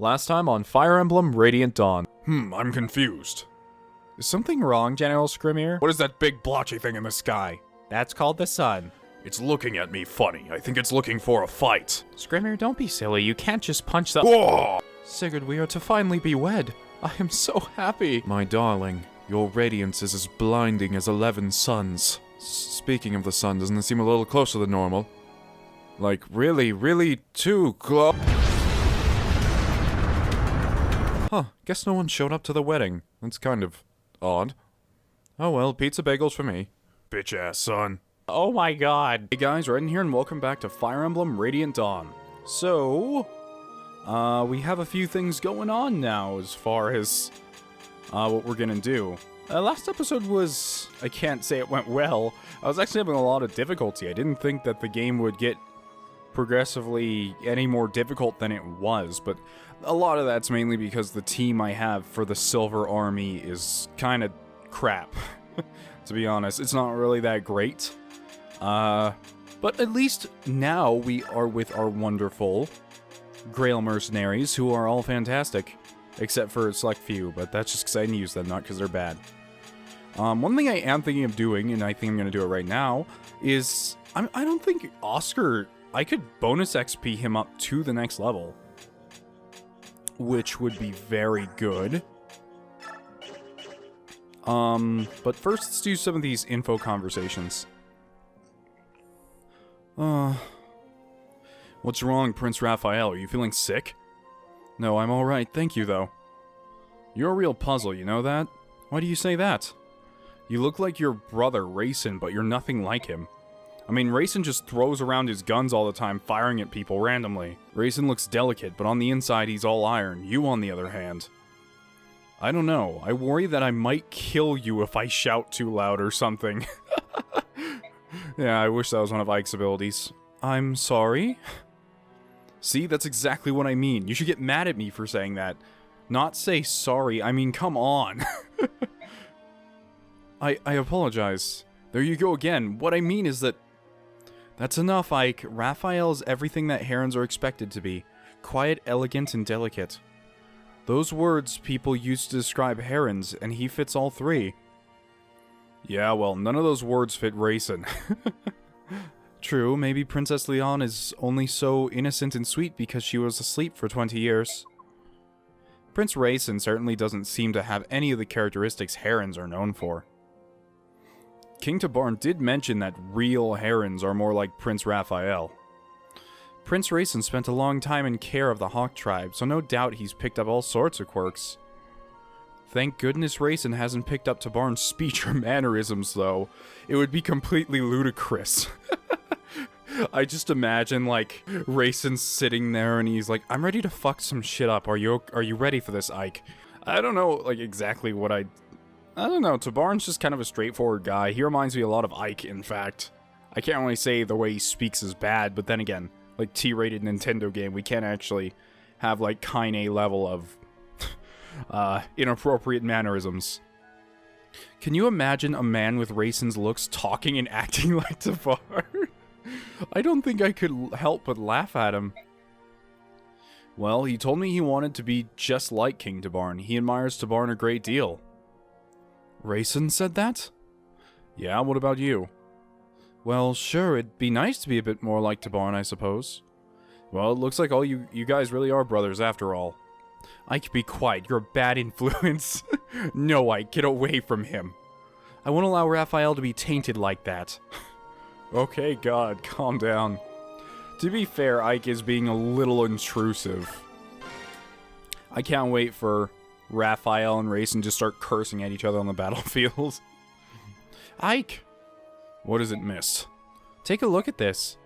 Last time on Fire Emblem Radiant Dawn. I'm confused. Is something wrong, General Scrimir? What is that big blotchy thing in the sky? That's called the sun. It's looking at me funny. I think it's looking for a fight. Scrimir, don't be silly. You can't just punch the— Whoa! Sigurd, we are to finally be wed. I am so happy. My darling, your radiance is as blinding as 11 suns. Speaking of the sun, doesn't it seem a little closer than normal? Like, really too close. Huh, guess no one showed up to the wedding. That's kind of odd. Oh well, pizza bagels for me. Bitch ass son. Oh my god. Hey guys, Raiden here and welcome back to Fire Emblem Radiant Dawn. So, we have a few things going on now as far as what we're gonna do. Last episode was, I can't say it went well. I was actually having a lot of difficulty. I didn't think that the game would get progressively any more difficult than it was, but a lot of that's mainly because the team I have for the Silver Army is kind of crap. To be honest, it's not really that great. But at least now we are with our wonderful Grail mercenaries, who are all fantastic. Except for a select few, but that's just because I didn't use them, not because they're bad. One thing I am thinking of doing, and I think I'm going to do it right now, is I don't think Oscar, I could bonus XP him up to the next level, which would be very good. But first let's do some of these info conversations. What's wrong, Prince Raphael? Are you feeling sick? No, I'm alright, thank you though. You're a real puzzle, you know that? Why do you say that? You look like your brother, Raiden, but you're nothing like him. I mean, Raiden just throws around his guns all the time, firing at people randomly. Raiden looks delicate, but on the inside he's all iron. You, on the other hand. I don't know. I worry that I might kill you if I shout too loud or something. Yeah, I wish that was one of Ike's abilities. I'm sorry? See, that's exactly what I mean. You should get mad at me for saying that. Not say sorry, I mean, come on. I apologize. There you go again. What I mean is that... That's enough, Ike. Raphael is everything that herons are expected to be. Quiet, elegant, and delicate. Those words people use to describe herons, and he fits all three. Yeah, well, none of those words fit Raiden. True, maybe Princess Leon is only so innocent and sweet because she was asleep for 20 years. Prince Raiden certainly doesn't seem to have any of the characteristics herons are known for. King Tabarn did mention that real herons are more like Prince Raphael. Prince Raiden spent a long time in care of the Hawk tribe, so no doubt he's picked up all sorts of quirks. Thank goodness Raiden hasn't picked up Tabarn's speech or mannerisms, though. It would be completely ludicrous. I just imagine, like, Raiden sitting there and he's like, I'm ready to fuck some shit up. Are you ready for this, Ike? I don't know, like, exactly what I don't know. Tabarn's just kind of a straightforward guy. He reminds me a lot of Ike, in fact. I can't really say the way he speaks is bad, but then again, like, T-rated Nintendo game, we can't actually have, like, Kaine level of inappropriate mannerisms. Can you imagine a man with Raiden's looks talking and acting like Tabarn? I don't think I could help but laugh at him. Well, he told me he wanted to be just like King Tabarn. He admires Tabarn a great deal. Raiden said that? Yeah, what about you? Well, sure, it'd be nice to be a bit more like Tabarn, I suppose. Well, it looks like all you guys really are brothers after all. Ike, be quiet. You're a bad influence. No, Ike, get away from him. I won't allow Raphael to be tainted like that. Okay, God, calm down. To be fair, Ike is being a little intrusive. I can't wait for Raphael and Raiden just start cursing at each other on the battlefield. Ike! What is it, miss? Take a look at this.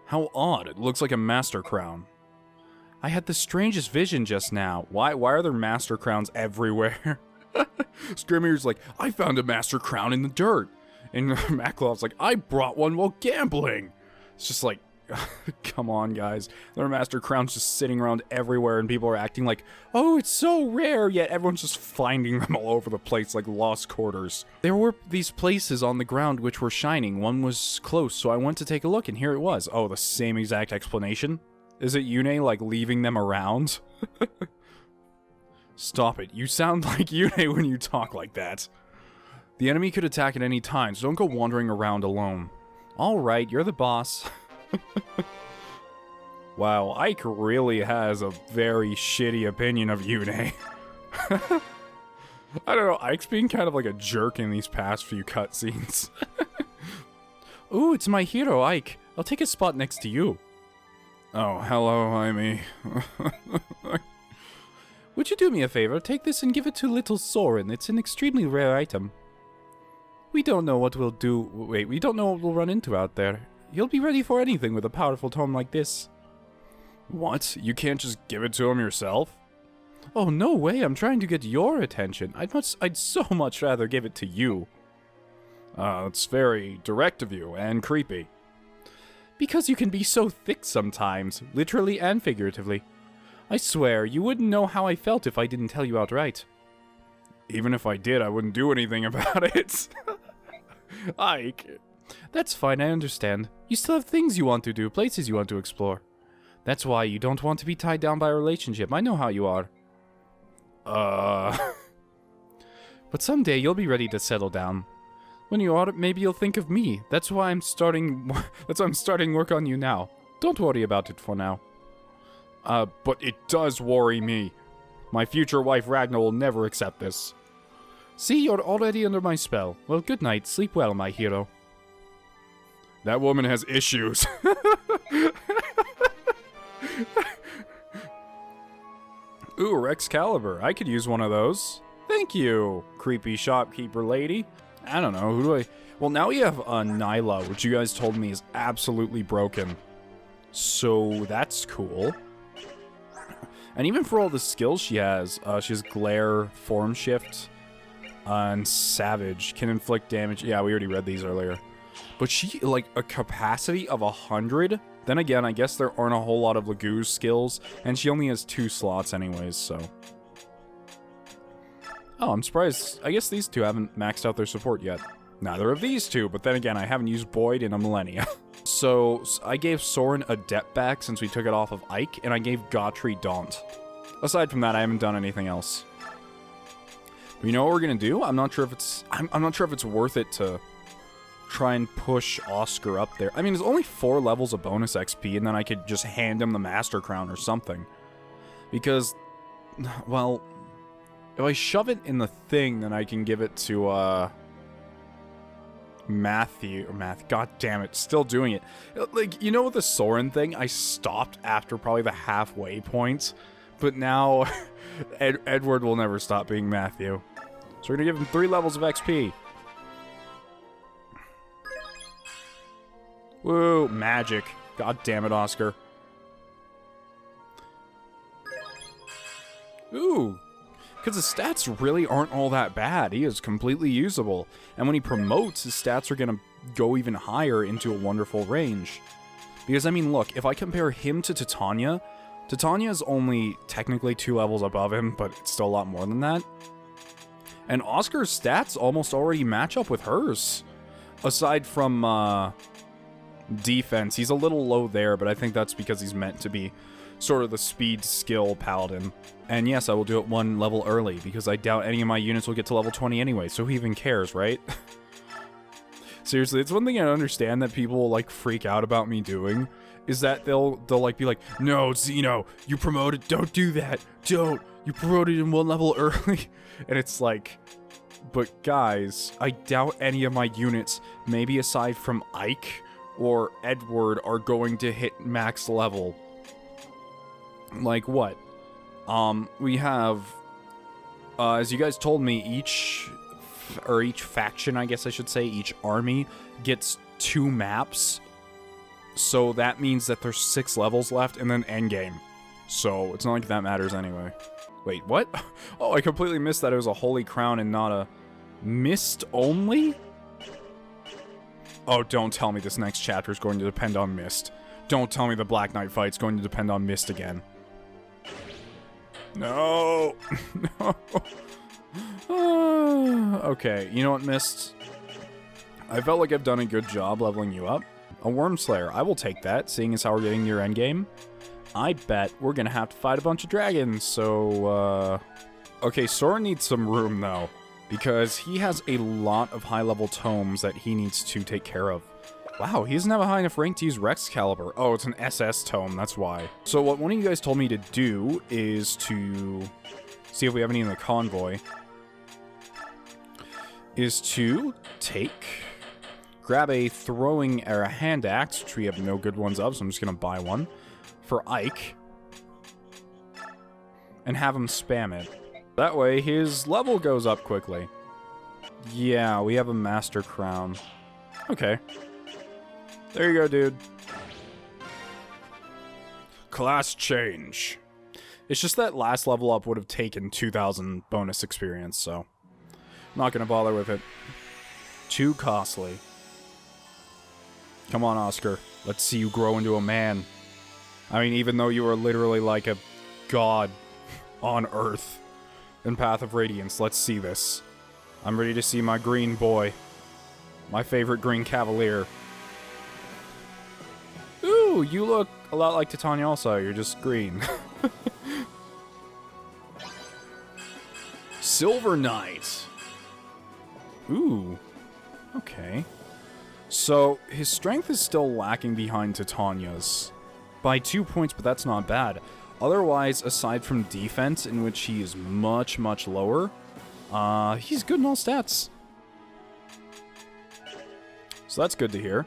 How odd, it looks like a master crown. I had the strangest vision just now. Why are there master crowns everywhere? Scrimir's like, I found a master crown in the dirt. And Maklov's like, I brought one while gambling. It's just like, come on, guys. There are master crowns just sitting around everywhere, and people are acting like, oh, it's so rare, yet everyone's just finding them all over the place like lost quarters. There were these places on the ground which were shining. One was close, so I went to take a look, and here it was. Oh, the same exact explanation? Is it Yune, like, leaving them around? Stop it. You sound like Yune when you talk like that. The enemy could attack at any time, so don't go wandering around alone. Alright, you're the boss. Wow, Ike really has a very shitty opinion of Yune. I don't know, Ike's being kind of like a jerk in these past few cutscenes. Ooh, it's my hero, Ike. I'll take a spot next to you. Oh, hello, Amy. Would you do me a favor? Take this and give it to little Soren. It's an extremely rare item. We don't know what we'll do. Wait, we don't know what we'll run into out there. You'll be ready for anything with a powerful tome like this. What? You can't just give it to him yourself? Oh, no way. I'm trying to get your attention. I'd so much rather give it to you. It's very direct of you and creepy. Because you can be so thick sometimes, literally and figuratively. I swear, you wouldn't know how I felt if I didn't tell you outright. Even if I did, I wouldn't do anything about it. Ike. That's fine, I understand. You still have things you want to do, places you want to explore. That's why you don't want to be tied down by a relationship. I know how you are. But someday you'll be ready to settle down. When you are, maybe you'll think of me. That's why I'm starting work on you now. Don't worry about it for now. But it does worry me. My future wife Ragnar will never accept this. See, you're already under my spell. Well, good night. Sleep well, my hero. That woman has issues. Ooh, Rexcalibur. I could use one of those. Thank you, creepy shopkeeper lady. I don't know, who do I... Well, now we have Nyla, which you guys told me is absolutely broken. So, that's cool. And even for all the skills she has Glare, Form Shift, and Savage. Can inflict damage. Yeah, we already read these earlier. But she, like, a capacity of 100? Then again, I guess there aren't a whole lot of laguz skills, and she only has 2 slots anyways, so... Oh, I'm surprised. I guess these two haven't maxed out their support yet. Neither of these two, but then again, I haven't used Boyd in a millennia. So, I gave Soren Adept back since we took it off of Ike, and I gave Gautry Daunt. Aside from that, I haven't done anything else. But you know what we're gonna do? I'm not sure if it's... I'm not sure if it's worth it to try and push Oscar up there. I mean, there's only 4 levels of bonus XP, and then I could just hand him the Master Crown or something. Because, well... If I shove it in the thing, then I can give it to, Matthew. God damn it, still doing it. Like, you know with the Soren thing, I stopped after probably the halfway point. But now, Edward will never stop being Matthew. So we're gonna give him 3 levels of XP. Woo, magic. God damn it, Oscar. Ooh. Because his stats really aren't all that bad. He is completely usable. And when he promotes, his stats are going to go even higher into a wonderful range. Because, I mean, look, if I compare him to Titania, Titania is only technically 2 levels above him, but it's still a lot more than that. And Oscar's stats almost already match up with hers. Aside from defense, he's a little low there, but I think that's because he's meant to be sort of the speed skill paladin. And yes, I will do it 1 level early, because I doubt any of my units will get to level 20 anyway, so who even cares, right? Seriously, it's one thing I understand that people will, like, freak out about me doing, is that they'll like, be like, no, Xeno, you promoted, don't do that, don't, you promoted him 1 level early, and it's like, but guys, I doubt any of my units, maybe aside from Ike or Edward, are going to hit max level. Like what? We have, as you guys told me, each faction, I guess I should say, each army gets 2 maps. So that means that there's 6 levels left and then endgame. So it's not like that matters anyway. Wait, what? Oh, I completely missed that it was a Holy Crown and not a Mist only? Oh, don't tell me this next chapter is going to depend on Mist. Don't tell me the Black Knight fight's going to depend on Mist again. No! No! Okay, you know what, Mist? I felt like I've done a good job leveling you up. A Worm Slayer, I will take that, seeing as how we're getting near endgame. I bet we're gonna have to fight a bunch of dragons, so, Okay, Soren needs some room, though, because he has a lot of high-level tomes that he needs to take care of. Wow, he doesn't have a high enough rank to use Rexcalibur. Oh, it's an SS tome, that's why. So what one of you guys told me to do is to see if we have any in the convoy. Is to grab a throwing or a hand axe, which we have no good ones of, so I'm just gonna buy one for Ike. And have him spam it. That way his level goes up quickly. Yeah, we have a Master Crown. Okay. There you go, dude. Class change. It's just that last level up would have taken 2,000 bonus experience, so I'm not gonna bother with it. Too costly. Come on, Oscar. Let's see you grow into a man. I mean, even though you are literally like a god on Earth in Path of Radiance, let's see this. I'm ready to see my green boy. My favorite green cavalier. Ooh, you look a lot like Titania also. You're just green. Silver Knight. Ooh. Okay. So, his strength is still lacking behind Titania's. By 2 points, but that's not bad. Otherwise, aside from defense, in which he is much, much lower, he's good in all stats. So that's good to hear.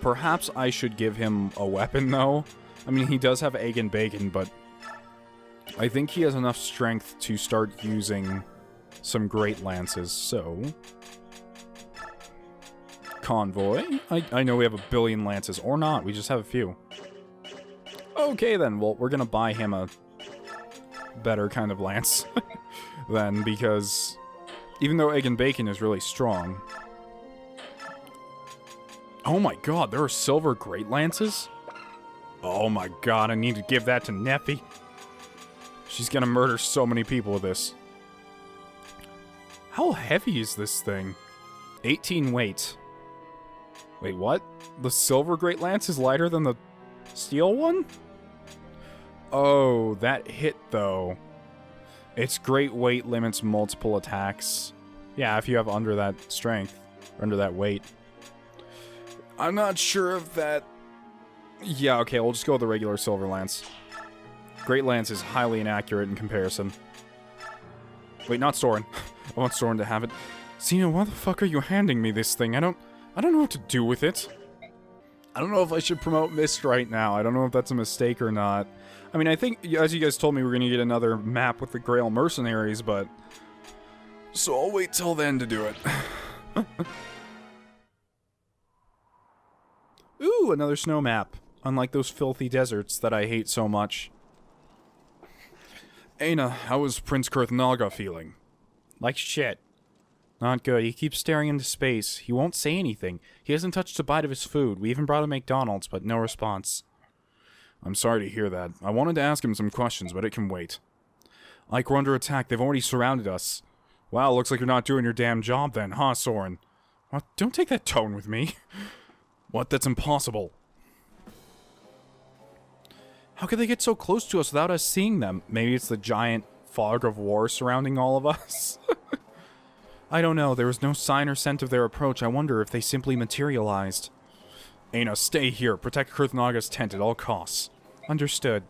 Perhaps I should give him a weapon, though. I mean, he does have egg and bacon, but I think he has enough strength to start using some great lances, so... Convoy. I know we have a billion lances, or not, we just have a few. Okay then, well, we're gonna buy him a better kind of lance then, because even though egg and bacon is really strong... Oh my god, there are silver great lances? Oh my god, I need to give that to Neffy. She's gonna murder so many people with this. How heavy is this thing? 18 weight. Wait, what? The silver great lance is lighter than the steel one? Oh, that hit, though. Its great weight limits multiple attacks. Yeah, if you have under that strength, or under that weight. I'm not sure if that... Yeah, okay, we'll just go with the regular silver lance. Great lance is highly inaccurate in comparison. Wait, not Soren. I want Soren to have it. Xena, why the fuck are you handing me this thing? I don't know what to do with it. I don't know if I should promote Mist right now. I don't know if that's a mistake or not. I mean, I think, as you guys told me, we're gonna get another map with the Grail Mercenaries, but... So I'll wait till then to do it. Ooh, another snow map. Unlike those filthy deserts that I hate so much. Aina, how is Prince Kurthnaga feeling? Like shit. Not good. He keeps staring into space. He won't say anything. He hasn't touched a bite of his food. We even brought him McDonald's, but no response. I'm sorry to hear that. I wanted to ask him some questions, but it can wait. Like, we're under attack. They've already surrounded us. Wow, looks like you're not doing your damn job then, huh, Soren? What? Don't take that tone with me. What? That's impossible. How could they get so close to us without us seeing them? Maybe it's the giant fog of war surrounding all of us? I don't know. There was no sign or scent of their approach. I wonder if they simply materialized. Aina, stay here. Protect Kurthnaga's tent at all costs. Understood.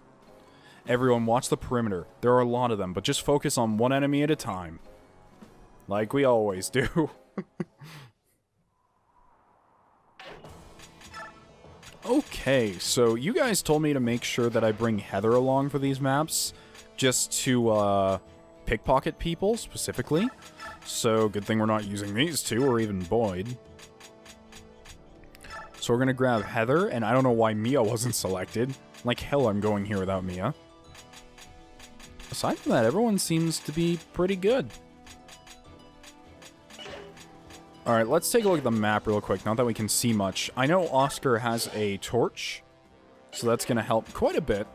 Everyone, watch the perimeter. There are a lot of them, but just focus on one enemy at a time. Like we always do. Okay, so you guys told me to make sure that I bring Heather along for these maps, just to, pickpocket people, specifically. So, good thing we're not using these two, or even Boyd. So we're gonna grab Heather, and I don't know why Mia wasn't selected. Like hell I'm going here without Mia. Aside from that, everyone seems to be pretty good. Alright, let's take a look at the map real quick, not that we can see much. I know Oscar has a torch, so that's gonna help quite a bit.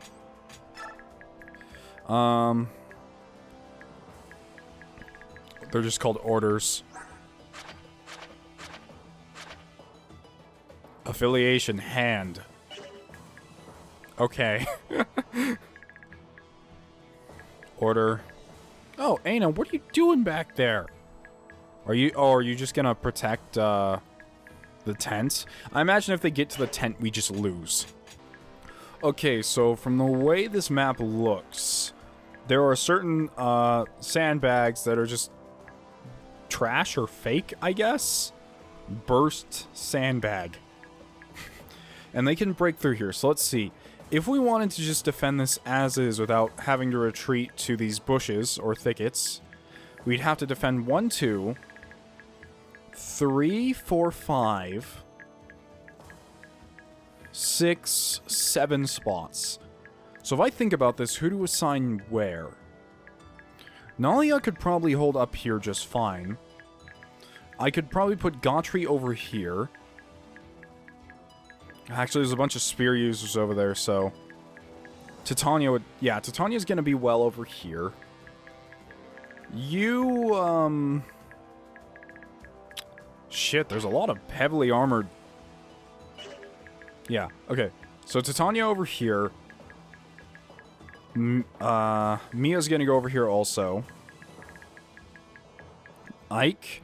They're just called orders. Affiliation, hand. Okay. Order. Oh, Aina, what are you doing back there? Are you just gonna protect, the tent? I imagine if they get to the tent, we just lose. Okay, so from the way this map looks, there are certain, sandbags that are just trash or fake, I guess? Burst sandbag. And they can break through here, so let's see. If we wanted to just defend this as is without having to retreat to these bushes or thickets, we'd have to defend 1, 2, 3, 4, 5, 6, 7 spots. So if I think about this, who to assign where? Nalia could probably hold up here just fine. I could probably put Gautry over here. Actually, there's a bunch of spear users over there, so... Titania would... Yeah, Titania's gonna be well over here. You, Shit, there's a lot of heavily armored... Yeah, okay. So Titania over here. Mia's gonna go over here also. Ike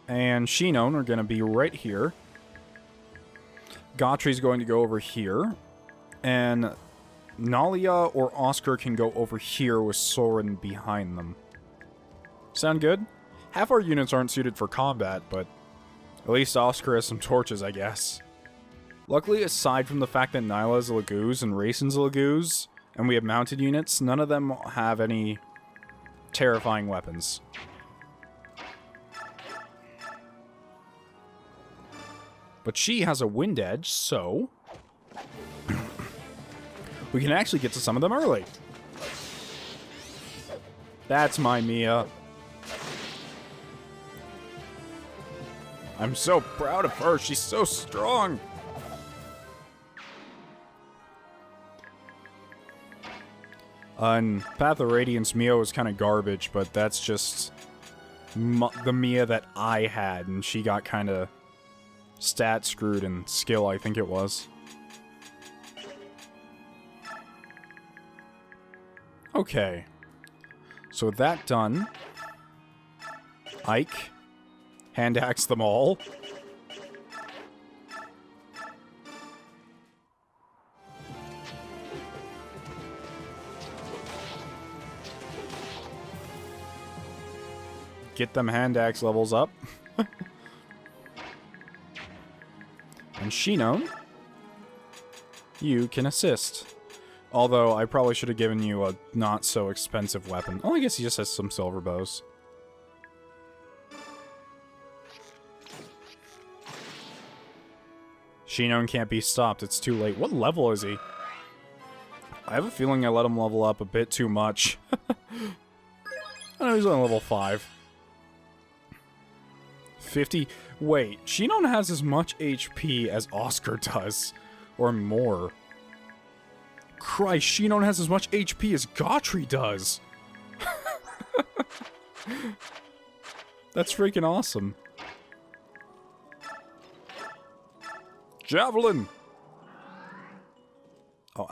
and Shinon are gonna be right here. Gautry's going to go over here. And Nalia or Oscar can go over here with Soren behind them. Sound good? Half our units aren't suited for combat, but at least Oscar has some torches, I guess. Luckily, aside from the fact that Nyla's a laguz and Raisin's a laguz, and we have mounted units, none of them have any terrifying weapons. But she has a wind edge, so we can actually get to some of them early. That's my Mia. I'm so proud of her. She's so strong. On Path of Radiance, Mia was kind of garbage, but that's just the Mia that I had, and she got kind of stat screwed in skill, I think it was. Okay. So with that done, Ike, hand axe them all. Get them hand axe levels up. And Shinon, you can assist. Although, I probably should have given you a not-so-expensive weapon. Oh, I guess he just has some silver bows. Shinon can't be stopped. It's too late. What level is he? I have a feeling I let him level up a bit too much. I know he's only level 5. 50... Wait, Shinon has as much HP as Oscar does. Or more. Christ, Shinon has as much HP as Gautry does. That's freaking awesome. Javelin! Oh,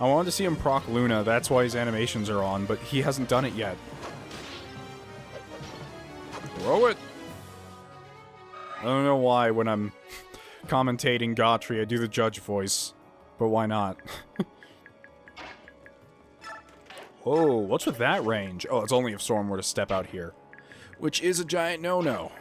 I wanted to see him proc Luna, that's why his animations are on, but he hasn't done it yet. Throw it! I don't know why when I'm commentating Gautry I do the judge voice, but why not? Whoa, what's with that range? Oh, it's only if Storm were to step out here. Which is a giant no-no.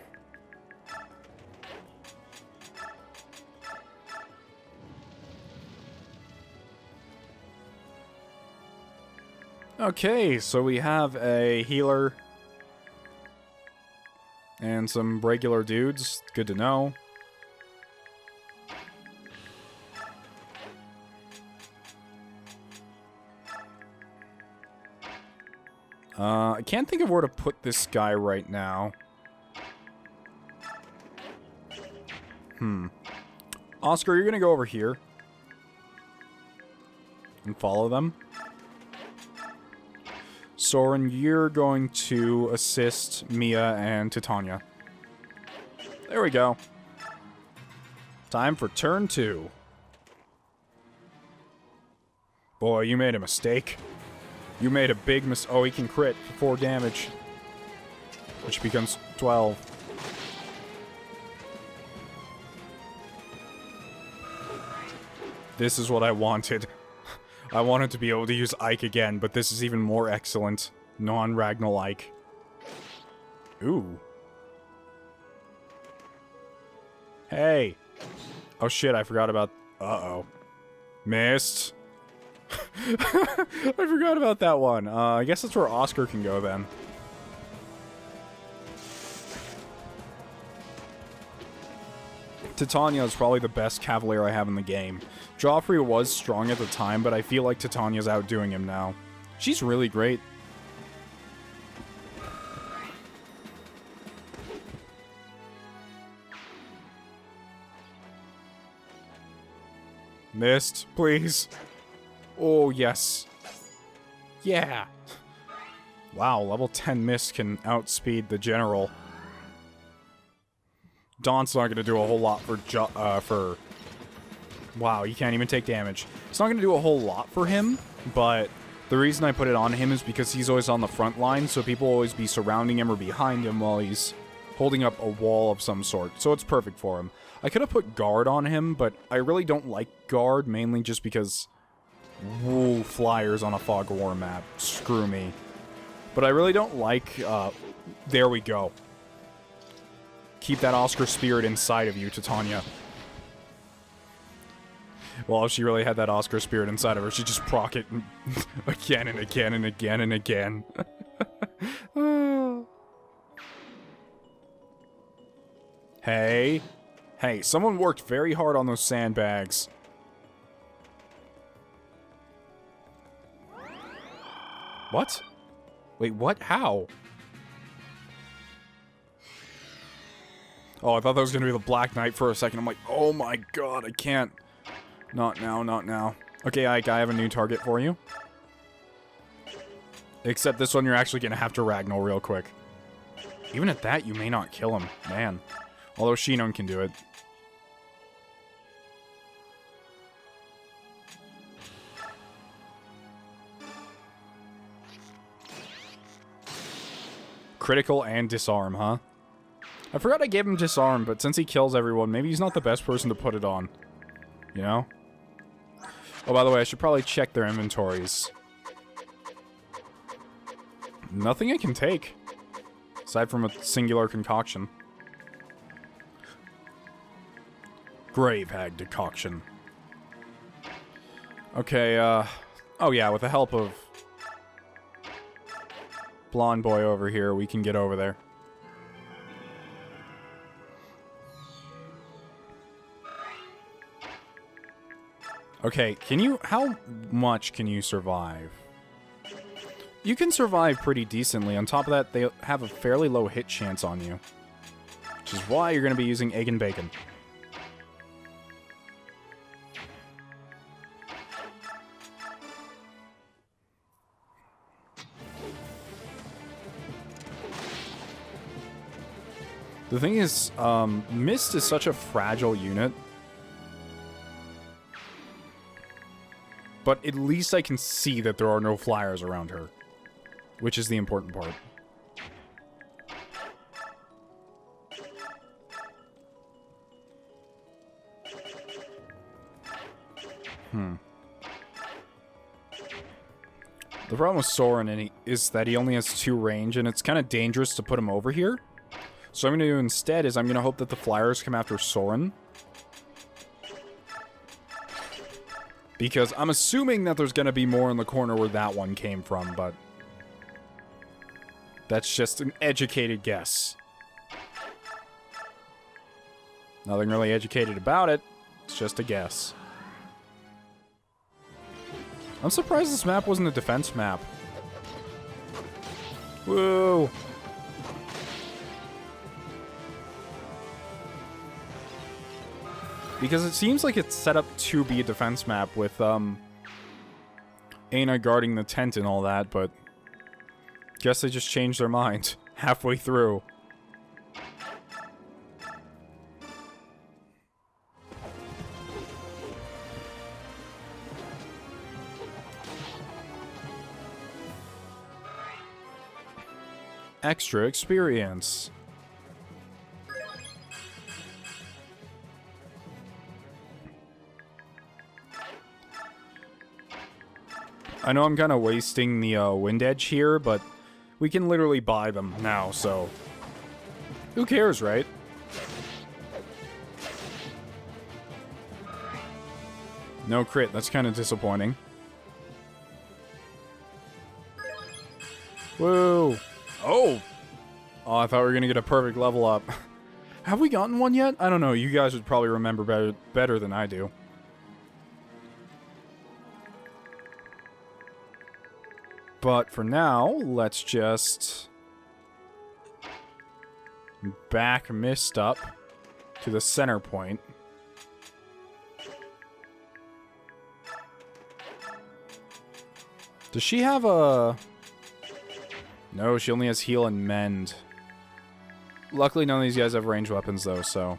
Okay, so we have a healer and some regular dudes. Good to know. I can't think of where to put this guy right now. Oscar, you're gonna go over here. And follow them. Soren, you're going to assist Mia and Titania. There we go. Time for turn 2. Boy, you made a mistake. You made a big oh, he can crit for 4 damage. Which becomes 12. This is what I wanted. I wanted to be able to use Ike again, but this is even more excellent. Non-Ragnall Ike. Ooh. Hey! Oh shit, I forgot about... Uh-oh. Missed. I forgot about that one. I guess that's where Oscar can go then. Titania is probably the best Cavalier I have in the game. Joffrey was strong at the time, but I feel like Titania's outdoing him now. She's really great. Missed, please. Oh, yes. Yeah. Wow, level 10 Mist can outspeed the General. Dawn's not going to do a whole lot for... Wow, you can't even take damage. It's not going to do a whole lot for him, but the reason I put it on him is because he's always on the front line, so people will always be surrounding him or behind him while he's holding up a wall of some sort, so it's perfect for him. I could have put guard on him, but I really don't like guard, mainly just because... Woo, flyers on a Fog of War map. Screw me. But I really don't like... there we go. Keep that Oscar spirit inside of you, Titania. Well, if she really had that Oscar spirit inside of her, she'd just proc it again and again and again and again. Hey. Hey, someone worked very hard on those sandbags. What? Wait, what? How? Oh, I thought that was going to be the Black Knight for a second. I'm like, oh my god, I can't. Not now, not now. Okay, Ike, I have a new target for you. Except this one, you're actually going to have to Ragnall real quick. Even at that, you may not kill him. Man. Although Shinon can do it. Critical and disarm, huh? I forgot I gave him disarm, but since he kills everyone, maybe he's not the best person to put it on. You know? Oh, by the way, I should probably check their inventories. Nothing I can take. Aside from a singular concoction. Grave Hag decoction. Okay, oh yeah, with the help of Blonde Boy over here, we can get over there. Okay, can you... How much can you survive? You can survive pretty decently. On top of that, they have a fairly low hit chance on you. Which is why you're going to be using Egg and Bacon. The thing is, Mist is such a fragile unit. But at least I can see that there are no flyers around her. Which is the important part. The problem with Soren is that he only has 2 range, and it's kind of dangerous to put him over here. So what I'm going to do instead is I'm going to hope that the flyers come after Soren. Because I'm assuming that there's going to be more in the corner where that one came from, but... That's just an educated guess. Nothing really educated about it. It's just a guess. I'm surprised this map wasn't a defense map. Whoa! Because it seems like it's set up to be a defense map with, Aina guarding the tent and all that, but... Guess they just changed their mind halfway through. Extra experience. I know I'm kind of wasting the wind edge here, but we can literally buy them now, so who cares, right? No crit, that's kind of disappointing. Whoa! Oh! Oh, I thought we were gonna get a perfect level up. Have we gotten one yet? I don't know, you guys would probably remember better than I do. But for now, let's just back Mist up to the center point. Does she have a... No, she only has heal and mend. Luckily, none of these guys have ranged weapons, though, so...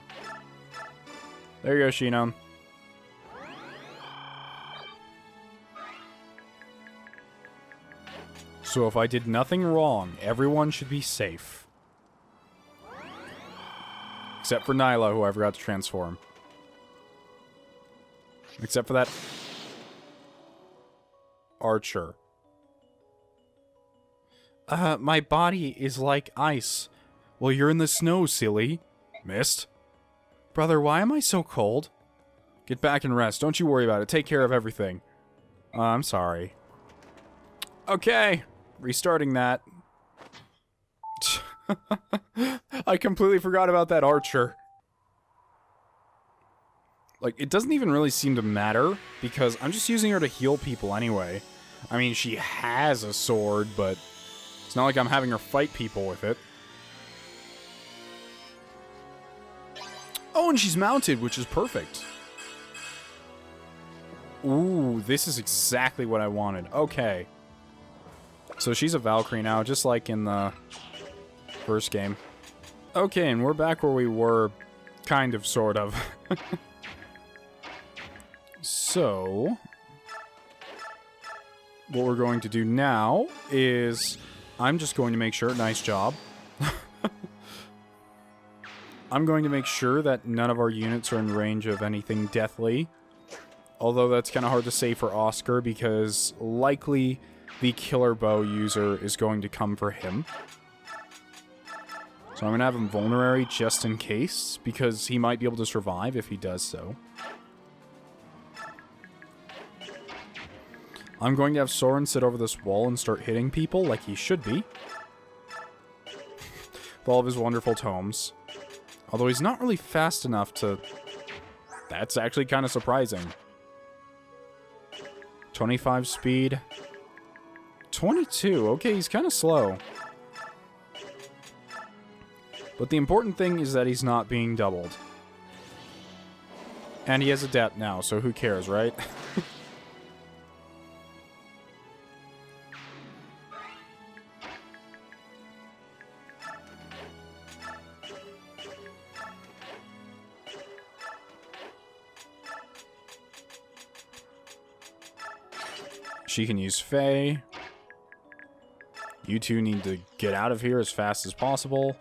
There you go, Shinon. So if I did nothing wrong, everyone should be safe. Except for Nyla, who I forgot to transform. Except for that... Archer. My body is like ice. Well, you're in the snow, silly. Mist? Brother, why am I so cold? Get back and rest. Don't you worry about it. Take care of everything. I'm sorry. Okay. Restarting that. I completely forgot about that archer. Like, it doesn't even really seem to matter, because I'm just using her to heal people anyway. I mean, she has a sword, but it's not like I'm having her fight people with it. Oh, and she's mounted, which is perfect. Ooh, this is exactly what I wanted. Okay. So she's a Valkyrie now, just like in the first game. Okay, and we're back where we were, kind of, sort of. So, what we're going to do now is, I'm just going to make sure, nice job. I'm going to make sure that none of our units are in range of anything deathly. Although that's kind of hard to say for Oscar, because likely the killer bow user is going to come for him. So I'm going to have him vulnerary just in case, because he might be able to survive if he does so. I'm going to have Soren sit over this wall and start hitting people like he should be. With all of his wonderful tomes. Although he's not really fast enough to... That's actually kind of surprising. 25 speed. 22. Okay, he's kind of slow. But the important thing is that he's not being doubled. And he has adept now, so who cares, right? She can use Faye. You two need to get out of here as fast as possible.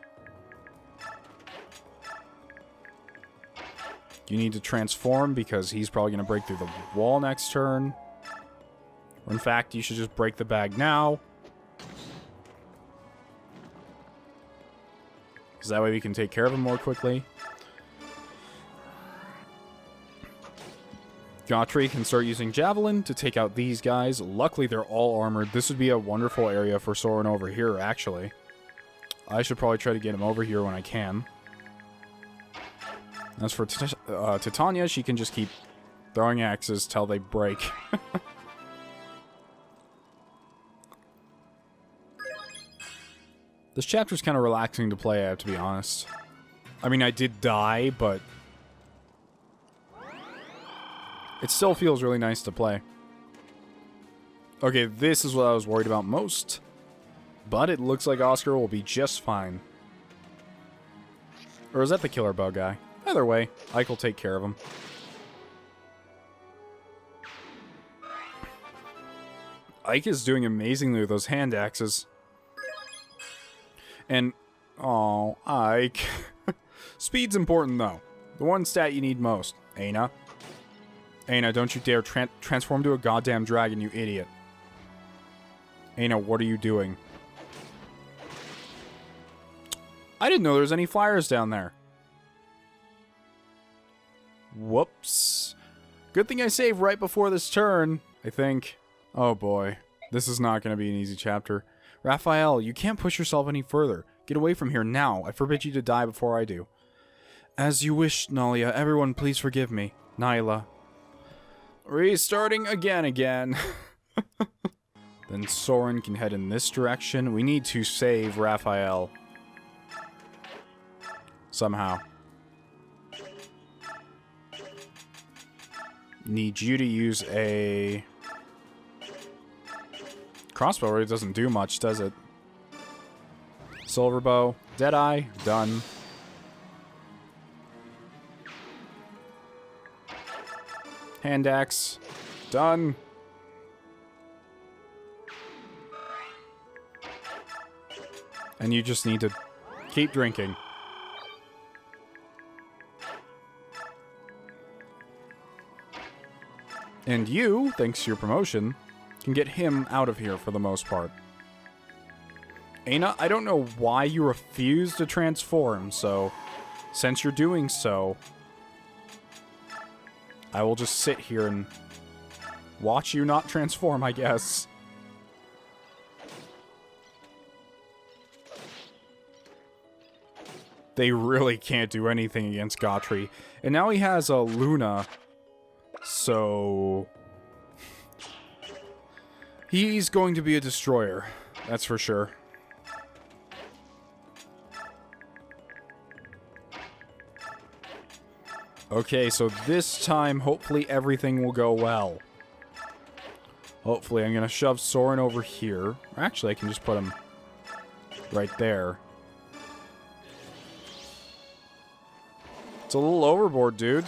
You need to transform because he's probably going to break through the wall next turn. Or in fact, you should just break the bag now. Because that way we can take care of him more quickly. Gautry can start using Javelin to take out these guys. Luckily, they're all armored. This would be a wonderful area for Soren over here, actually. I should probably try to get him over here when I can. As for Titania, she can just keep throwing axes till they break. This chapter's kind of relaxing to play, I have to be honest. I mean, I did die, but... it still feels really nice to play. Okay, this is what I was worried about most. But it looks like Oscar will be just fine. Or is that the killer bow guy? Either way, Ike will take care of him. Ike is doing amazingly with those hand axes. And, oh, Ike. Speed's important, though. The one stat you need most. Aina. Aina, don't you dare transform to a goddamn dragon, you idiot. Aina, what are you doing? I didn't know there was any flyers down there. Whoops. Good thing I saved right before this turn, I think. Oh boy. This is not going to be an easy chapter. Raphael, you can't push yourself any further. Get away from here now. I forbid you to die before I do. As you wish, Nalia. Everyone, please forgive me. Nyla. Restarting again. Then Soren can head in this direction. We need to save Raphael. Somehow. Need you to use a... crossbow really doesn't do much, does it? Silver bow. Deadeye. Done. Hand axe. Done. And you just need to keep drinking. And you, thanks to your promotion, can get him out of here for the most part. Aina, I don't know why you refuse to transform, so since you're doing so, I will just sit here and watch you not transform, I guess. They really can't do anything against Gautry. And now he has a Luna, so he's going to be a destroyer, that's for sure. Okay, so this time, hopefully everything will go well. Hopefully, I'm going to shove Soren over here. Actually, I can just put him right there. It's a little overboard, dude.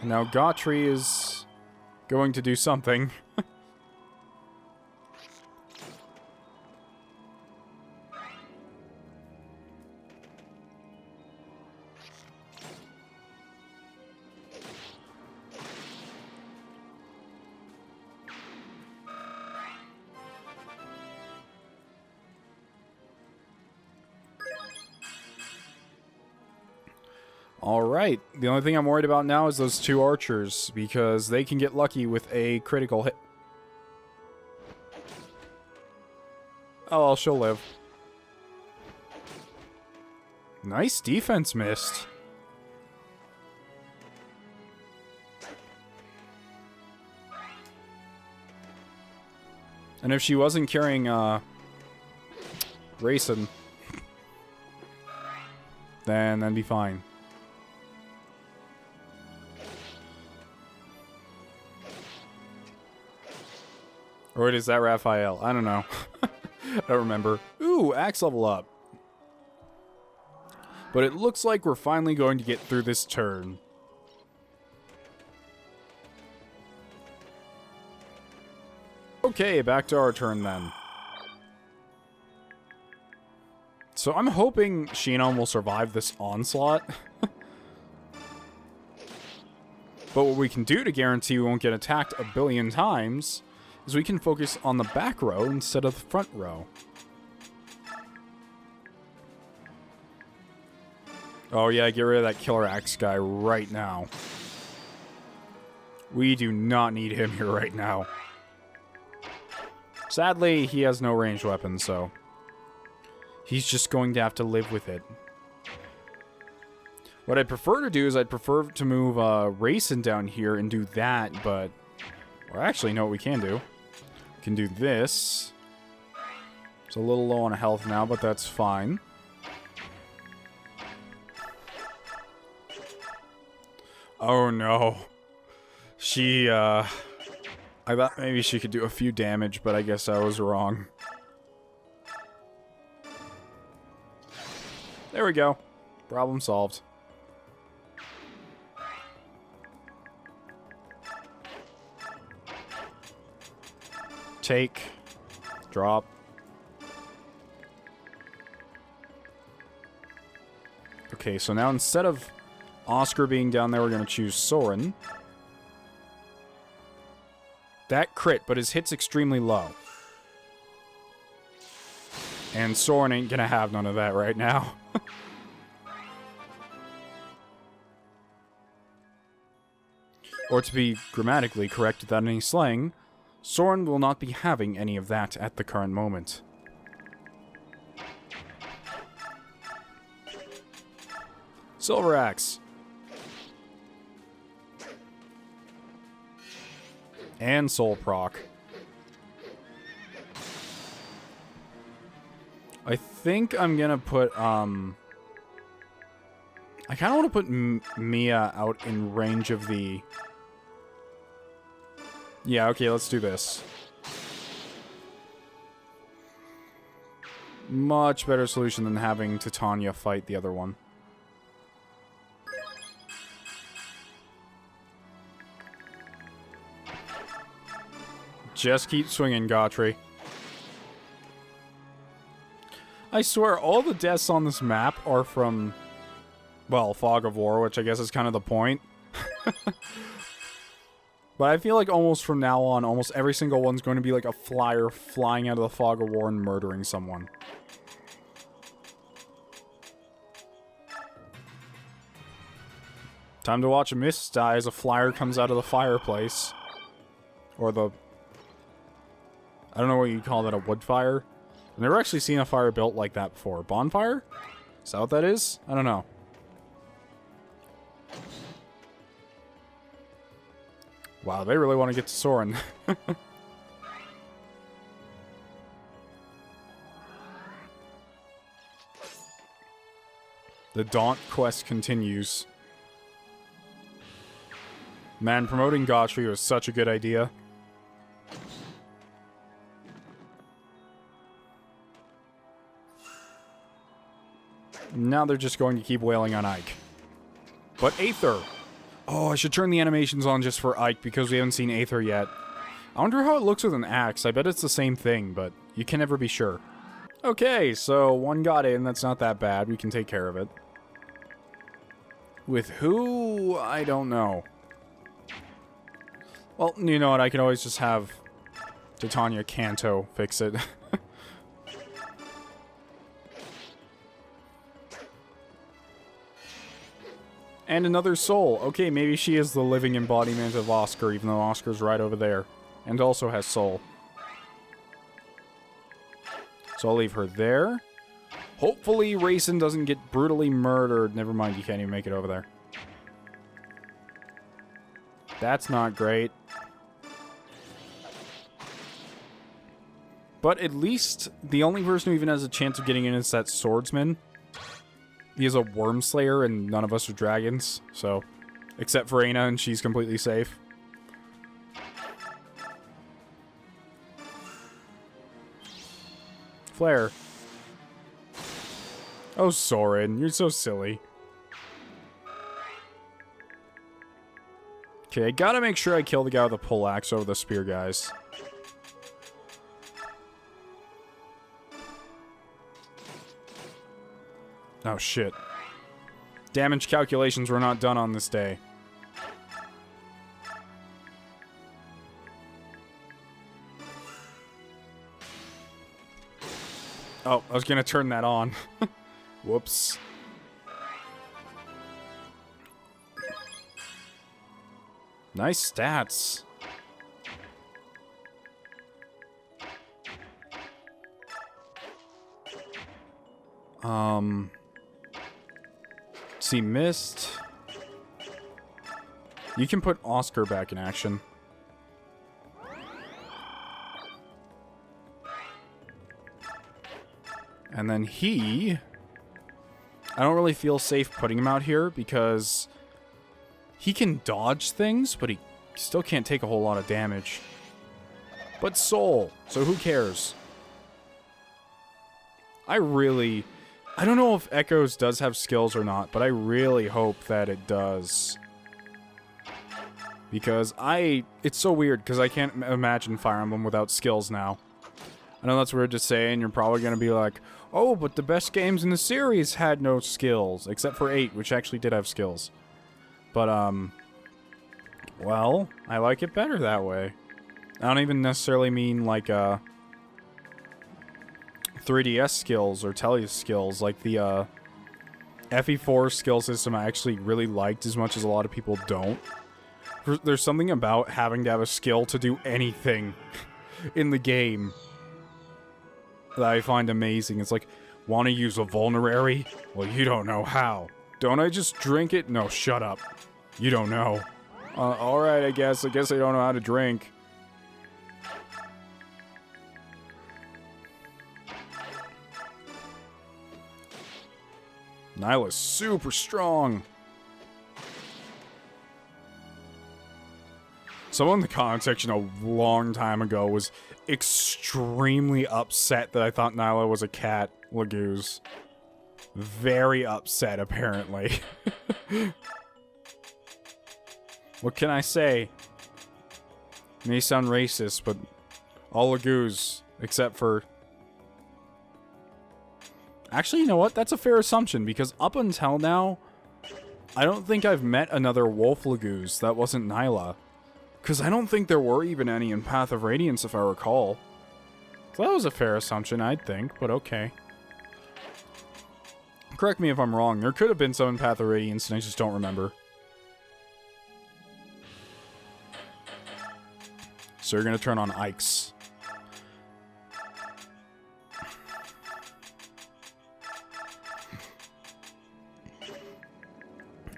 Now, Gautry is going to do something. Alright, the only thing I'm worried about now is those two archers, because they can get lucky with a critical hit. Oh, well, she'll live. Nice defense missed. And if she wasn't carrying, Raiden, then that'd be fine. Or wait, is that Raphael? I don't know. I don't remember. Ooh, axe level up. But it looks like we're finally going to get through this turn. Okay, back to our turn then. So I'm hoping Shinon will survive this onslaught. But what we can do to guarantee we won't get attacked a billion times is we can focus on the back row instead of the front row. Oh yeah, get rid of that killer axe guy right now. We do not need him here right now. Sadly, he has no ranged weapons, so he's just going to have to live with it. What I'd prefer to do is I'd prefer to move Raiden down here and do that, but... Well, actually, no, what we can do. We can do this. It's a little low on health now, but that's fine. Oh, no. She, I thought maybe she could do a few damage, but I guess I was wrong. There we go. Problem solved. Take. Drop. Okay, so now instead of Oscar being down there, we're going to choose Soren. That crit, but his hit's extremely low. And Soren ain't going to have none of that right now. Or to be grammatically correct without any slang, Soren will not be having any of that at the current moment. Silver Axe. And Soul Proc. I think I'm gonna put, I kinda wanna put Mia out in range of the... Yeah, okay, let's do this. Much better solution than having Titania fight the other one. Just keep swinging, Gautry. I swear, all the deaths on this map are from, well, Fog of War, which I guess is kind of the point. But I feel like almost from now on, almost every single one's going to be like a flyer flying out of the Fog of War and murdering someone. Time to watch a mist die as a flyer comes out of the fireplace. Or the... I don't know what you call that, a wood fire? I've never actually seen a fire built like that before. Bonfire? Is that what that is? I don't know. Wow, they really want to get to Soren. The Daunt quest continues. Man, promoting Gautry was such a good idea. Now they're just going to keep wailing on Ike. But Aether! Oh, I should turn the animations on just for Ike because we haven't seen Aether yet. I wonder how it looks with an axe. I bet it's the same thing, but you can never be sure. Okay, so one got in. That's not that bad. We can take care of it. With who? I don't know. Well, you know what? I could always just have Titania Kanto fix it. And another soul. Okay, maybe she is the living embodiment of Oscar, even though Oscar's right over there. And also has soul. So I'll leave her there. Hopefully Raiden doesn't get brutally murdered. Never mind, you can't even make it over there. That's not great. But at least the only person who even has a chance of getting in is that swordsman. He is a worm slayer and none of us are dragons, so... Except for Aina, and she's completely safe. Flare. Oh, Soren, you're so silly. Okay, I gotta make sure I kill the guy with the pole axe over the spear guys. Oh, shit. Damage calculations were not done on this day. Oh, I was gonna turn that on. Whoops. Nice stats. See, missed. You can put Oscar back in action. And then he... I don't really feel safe putting him out here because he can dodge things, but he still can't take a whole lot of damage. But Soul, so who cares? I don't know if Echoes does have skills or not, but I really hope that it does. Because it's so weird, because I can't imagine Fire Emblem without skills now. I know that's weird to say, and you're probably going to be like, oh, but the best games in the series had no skills, except for 8, which actually did have skills. But, well, I like it better that way. I don't even necessarily mean, like, 3DS skills or Tellius skills, like the, FE4 skill system I actually really liked as much as a lot of people don't. There's something about having to have a skill to do anything in the game that I find amazing. It's like, want to use a vulnerary? Well, you don't know how. Don't I just drink it? No, shut up. You don't know. Alright, I guess I don't know how to drink. Nyla's super strong. Someone in the comment section a long time ago was extremely upset that I thought Nyla was a cat, laguz. Very upset, apparently. What can I say? May sound racist, but all laguz, except for... Actually, you know what? That's a fair assumption, because up until now, I don't think I've met another wolf laguz that wasn't Nyla. Because I don't think there were even any in Path of Radiance, if I recall. So that was a fair assumption, I'd think, but okay. Correct me if I'm wrong. There could have been some in Path of Radiance, and I just don't remember. So you're going to turn on Ikes.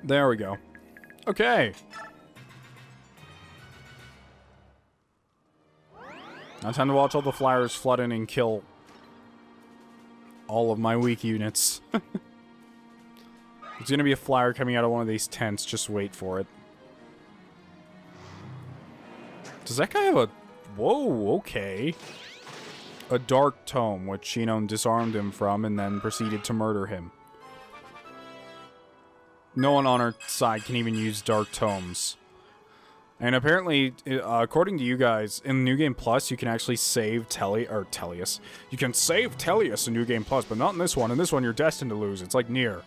There we go. Okay. Now time to watch all the flyers flood in and kill all of my weak units. There's gonna be a flyer coming out of one of these tents. Just wait for it. Does that guy have a... Whoa, okay. A dark tome, which Shinon disarmed him from and then proceeded to murder him. No one on our side can even use dark tomes. And apparently, according to you guys, in New Game Plus, you can actually save Tellius. You can save Tellius in New Game Plus, but not in this one. In this one, you're destined to lose. It's like Nier.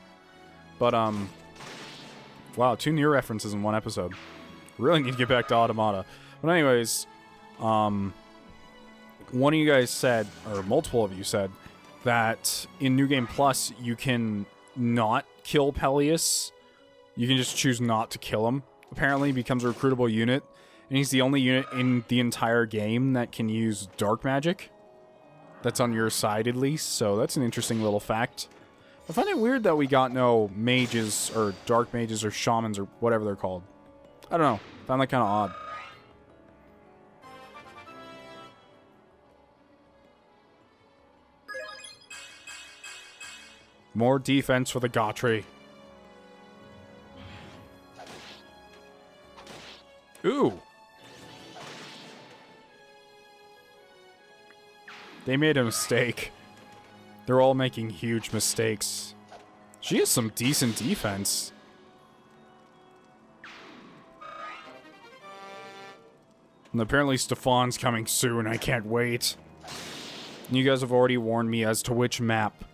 But, wow, 2 Nier references in one episode. Really need to get back to Automata. But anyways, one of you guys said, or multiple of you said, that in New Game Plus, you can not kill Pelleas. You can just choose not to kill him. Apparently, he becomes a recruitable unit, and he's the only unit in the entire game that can use dark magic. That's on your side, at least, so that's an interesting little fact. I find it weird that we got no mages, or dark mages, or shamans, or whatever they're called. I don't know. I found that kind of odd. More defense for the Gotri. Ooh. They made a mistake. They're all making huge mistakes. She has some decent defense. And apparently Stefan's coming soon. I can't wait. And you guys have already warned me as to which map.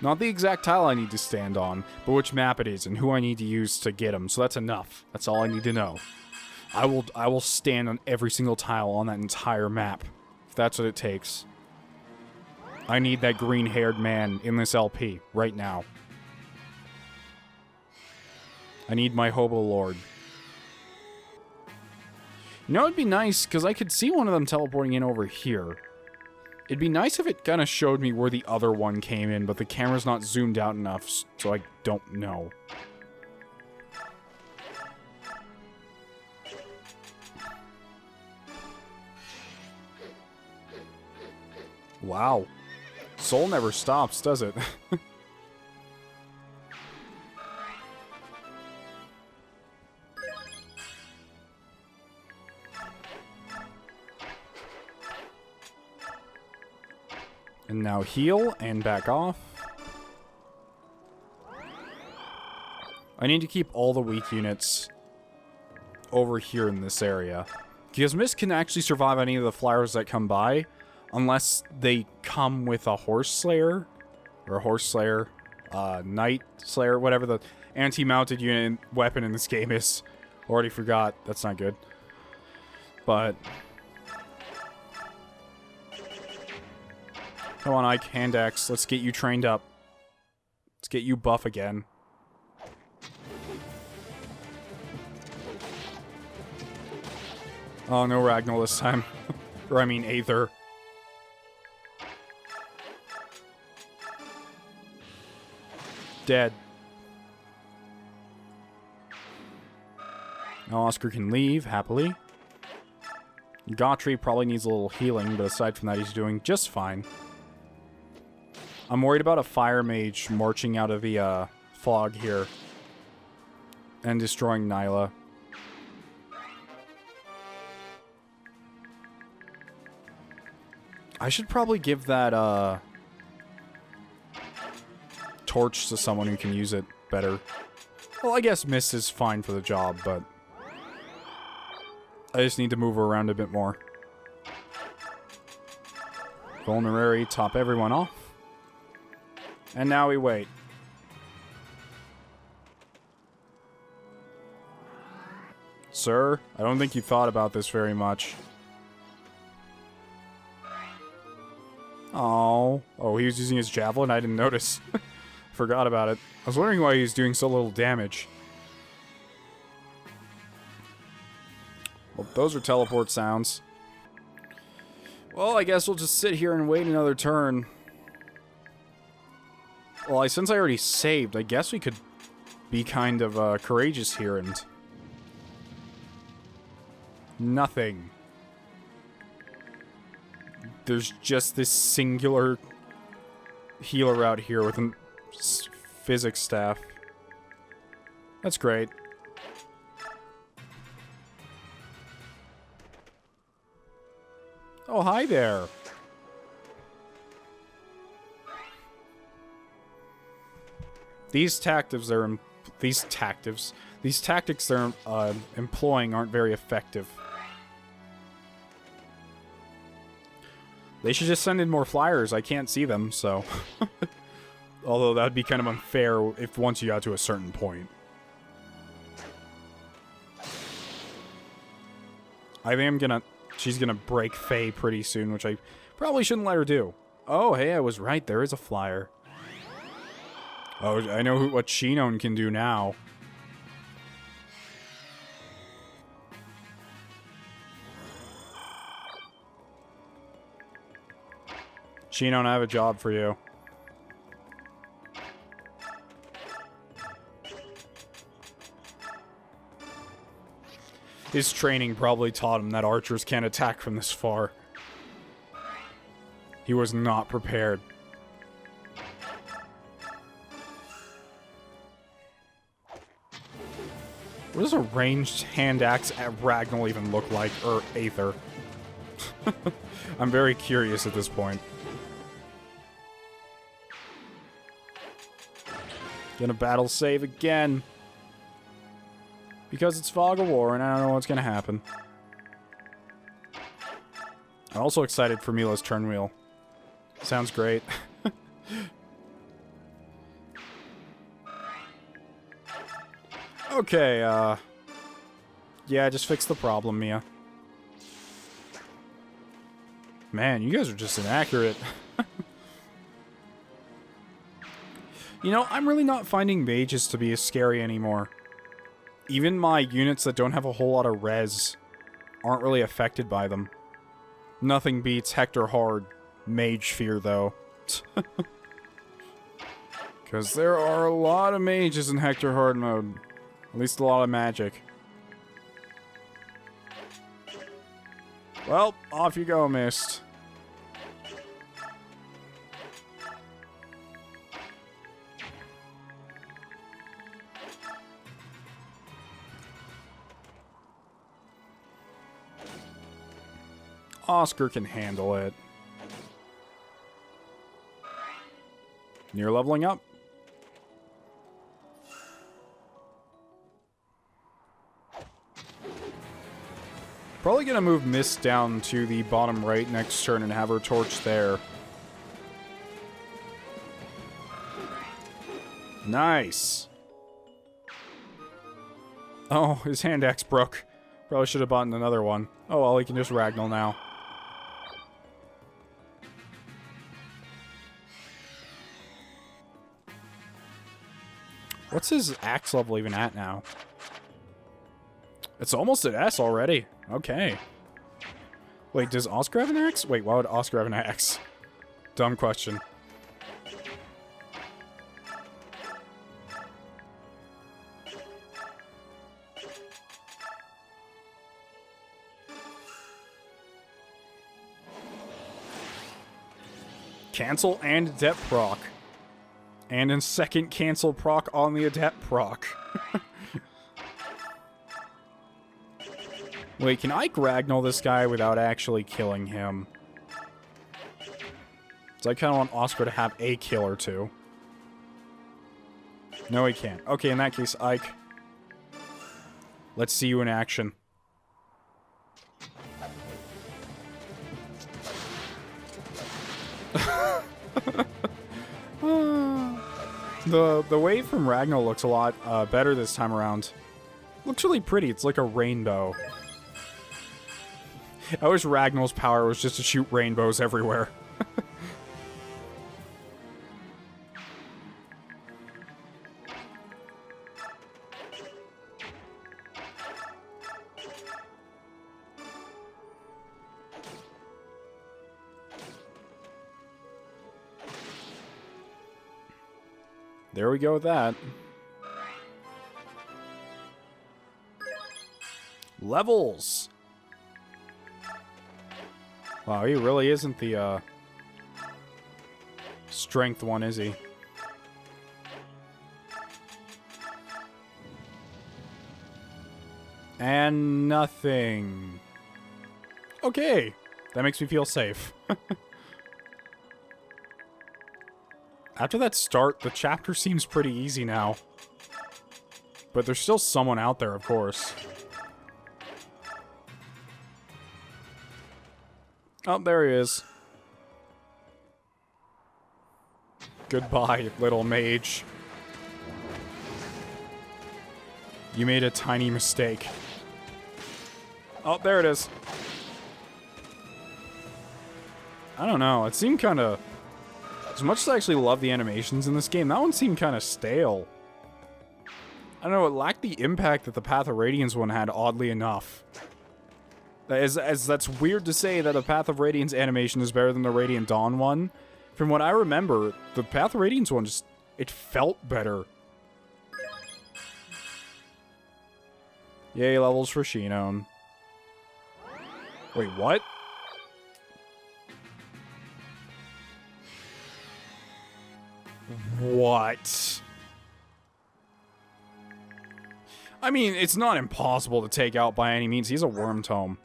Not the exact tile I need to stand on, but which map it is and who I need to use to get him. So that's enough. That's all I need to know. I will stand on every single tile on that entire map, if that's what it takes. I need that green-haired man in this LP, right now. I need my Hobo Lord. You know, it'd be nice, because I could see one of them teleporting in over here. It'd be nice if it kind of showed me where the other one came in, but the camera's not zoomed out enough, so I don't know. Wow. Soul never stops, does it? And now heal and back off. I need to keep all the weak units over here in this area. Because Mist can actually survive any of the flyers that come by, unless they come with a Horse Slayer, or a Horse Slayer, Knight Slayer, whatever the anti-mounted unit weapon in this game is. Already forgot. That's not good. But... come on, Ike, hand axe. Let's get you trained up. Let's get you buff again. Oh, no Ragnall this time. Or, I mean, Aether. Dead. Now Oscar can leave, happily. Gautry probably needs a little healing, but aside from that, he's doing just fine. I'm worried about a fire mage marching out of the fog here and destroying Nyla. I should probably give that torch to someone who can use it better. Well, I guess Mist is fine for the job, but I just need to move her around a bit more. Vulnerary, top everyone off. And now we wait. Sir, I don't think you thought about this very much. Oh, he was using his javelin? I didn't notice. Forgot about it. I was wondering why he was doing so little damage. Well, those are teleport sounds. Well, I guess we'll just sit here and wait another turn. Well, since I already saved, I guess we could be kind of courageous here and... nothing. There's just this singular healer out here with a physics staff. That's great. Oh, hi there. These tactics they're employing aren't very effective. They should just send in more flyers. I can't see them, so... although that'd be kind of unfair if once you got to a certain point. I think she's gonna break Faye pretty soon, which I probably shouldn't let her do. Oh, hey, I was right. There is a flyer. Oh, I know what Shinon can do now. Shinon, I have a job for you. His training probably taught him that archers can't attack from this far. He was not prepared. What does a ranged hand axe at Ragnall even look like? Or Aether? I'm very curious at this point. Gonna battle save again. Because it's Fog of War and I don't know what's gonna happen. I'm also excited for Mila's turn wheel. Sounds great. Okay, yeah, just fix the problem, Mia. Man, you guys are just inaccurate. You know, I'm really not finding mages to be as scary anymore. Even my units that don't have a whole lot of res aren't really affected by them. Nothing beats Hector Hard Mage Fear, though. Because there are a lot of mages in Hector Hard mode. At least a lot of magic. Well, off you go, Mist. Oscar can handle it. You're leveling up. Probably gonna move Mist down to the bottom right next turn and have her torch there. Nice. Oh, his hand axe broke. Probably should have bought another one. Oh well, he can just Ragnall now. What's his axe level even at now? It's almost at S already. Okay. Wait, does Oscar have an axe? Wait, why would Oscar have an axe? Dumb question. Cancel and Adept proc. And in second cancel proc on the Adept proc. Wait, can I Ragnall this guy without actually killing him? So I kind of want Oscar to have a kill or two. No, he can't. Okay, in that case, Ike. Let's see you in action. The wave from Ragnall looks a lot better this time around. Looks really pretty. It's like a rainbow. I wish Ragnall's power was just to shoot rainbows everywhere. There we go with that. Levels! Wow, he really isn't the, strength one, is he? And nothing. Okay. That makes me feel safe. After that start, the chapter seems pretty easy now. But there's still someone out there, of course. Oh, there he is. Goodbye, little mage. You made a tiny mistake. Oh, there it is. I don't know, it seemed kind of... As much as I actually love the animations in this game, that one seemed kind of stale. I don't know, it lacked the impact that the Path of Radiance one had, oddly enough. As that's weird to say that the Path of Radiance animation is better than the Radiant Dawn one. From what I remember, the Path of Radiance one just... It felt better. Yay, levels for Shinon. Wait, what? What? I mean, it's not impossible to take out by any means. He's a worm tome.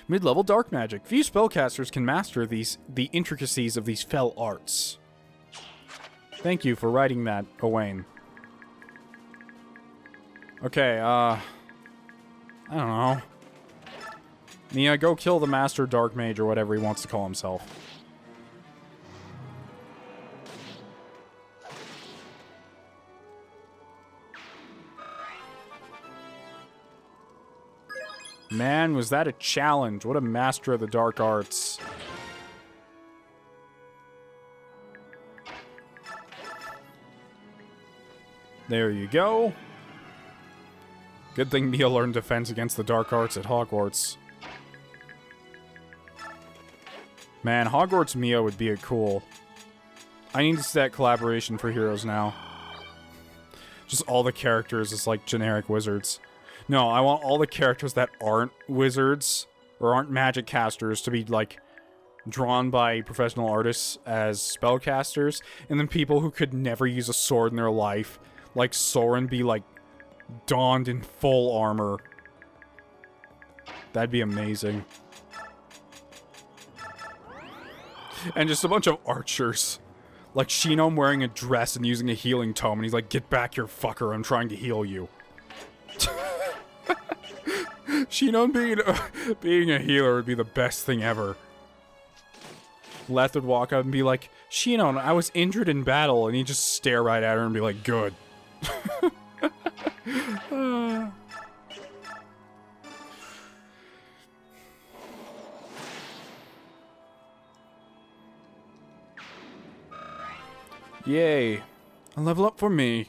Mid-level dark magic. Few spellcasters can master the intricacies of these fell arts. Thank you for writing that, Owain. Okay, I don't know. Nia, go kill the Master Dark Mage or whatever he wants to call himself. Man, was that a challenge. What a master of the dark arts. There you go. Good thing Mia learned defense against the dark arts at Hogwarts. Man, Hogwarts Mia would be a cool... I need to see that collaboration for Heroes now. Just all the characters as, like, generic wizards. No, I want all the characters that aren't wizards, or aren't magic casters, to be, like, drawn by professional artists as spellcasters, and then people who could never use a sword in their life, like Soren, be, like, donned in full armor. That'd be amazing. And just a bunch of archers. Like Shinon wearing a dress and using a healing tome, and he's like, "Get back here, fucker, I'm trying to heal you." Shinon being a healer would be the best thing ever. Leth would walk up and be like, Shinon, I was injured in battle, and he'd just stare right at her and be like, good. Yay. A level up for me.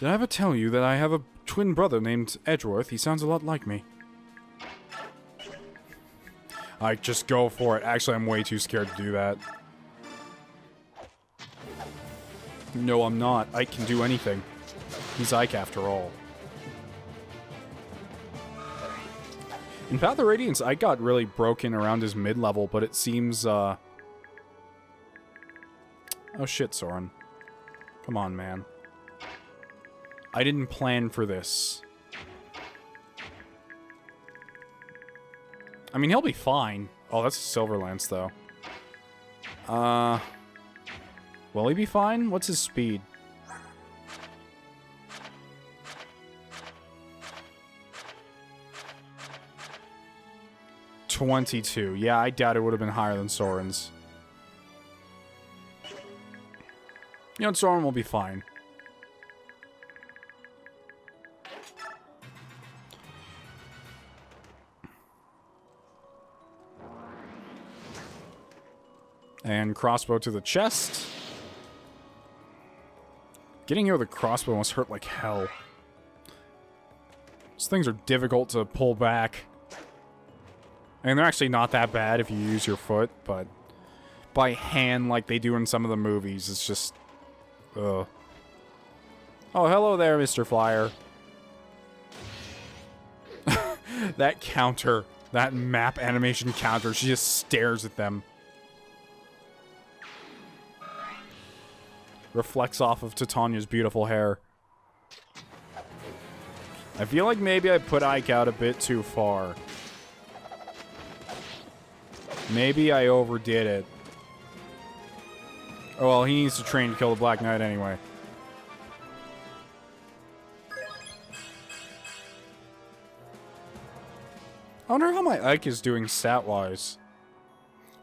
Did I ever tell you that I have a twin brother named Edgeworth? He sounds a lot like me. I just go for it. Actually, I'm way too scared to do that. No, I'm not. Ike can do anything. He's Ike after all. In Path of Radiance, Ike got really broken around his mid-level, but it seems, Oh shit, Soren. Come on, man. I didn't plan for this. I mean, he'll be fine. Oh, that's a Silver Lance, though. Will he be fine? What's his speed? .22. Yeah, I doubt it would have been higher than Soren's. You know, Soren will be fine. And crossbow to the chest. Getting here with a crossbow must hurt like hell. These things are difficult to pull back. And they're actually not that bad if you use your foot, but by hand like they do in some of the movies, it's just... Ugh. Oh, hello there, Mr. Flyer. That counter, that map animation counter, she just stares at them. Reflects off of Titania's beautiful hair. I feel like maybe I put Ike out a bit too far. Maybe I overdid it. Oh well, he needs to train to kill the Black Knight anyway. I wonder how my Ike is doing stat-wise.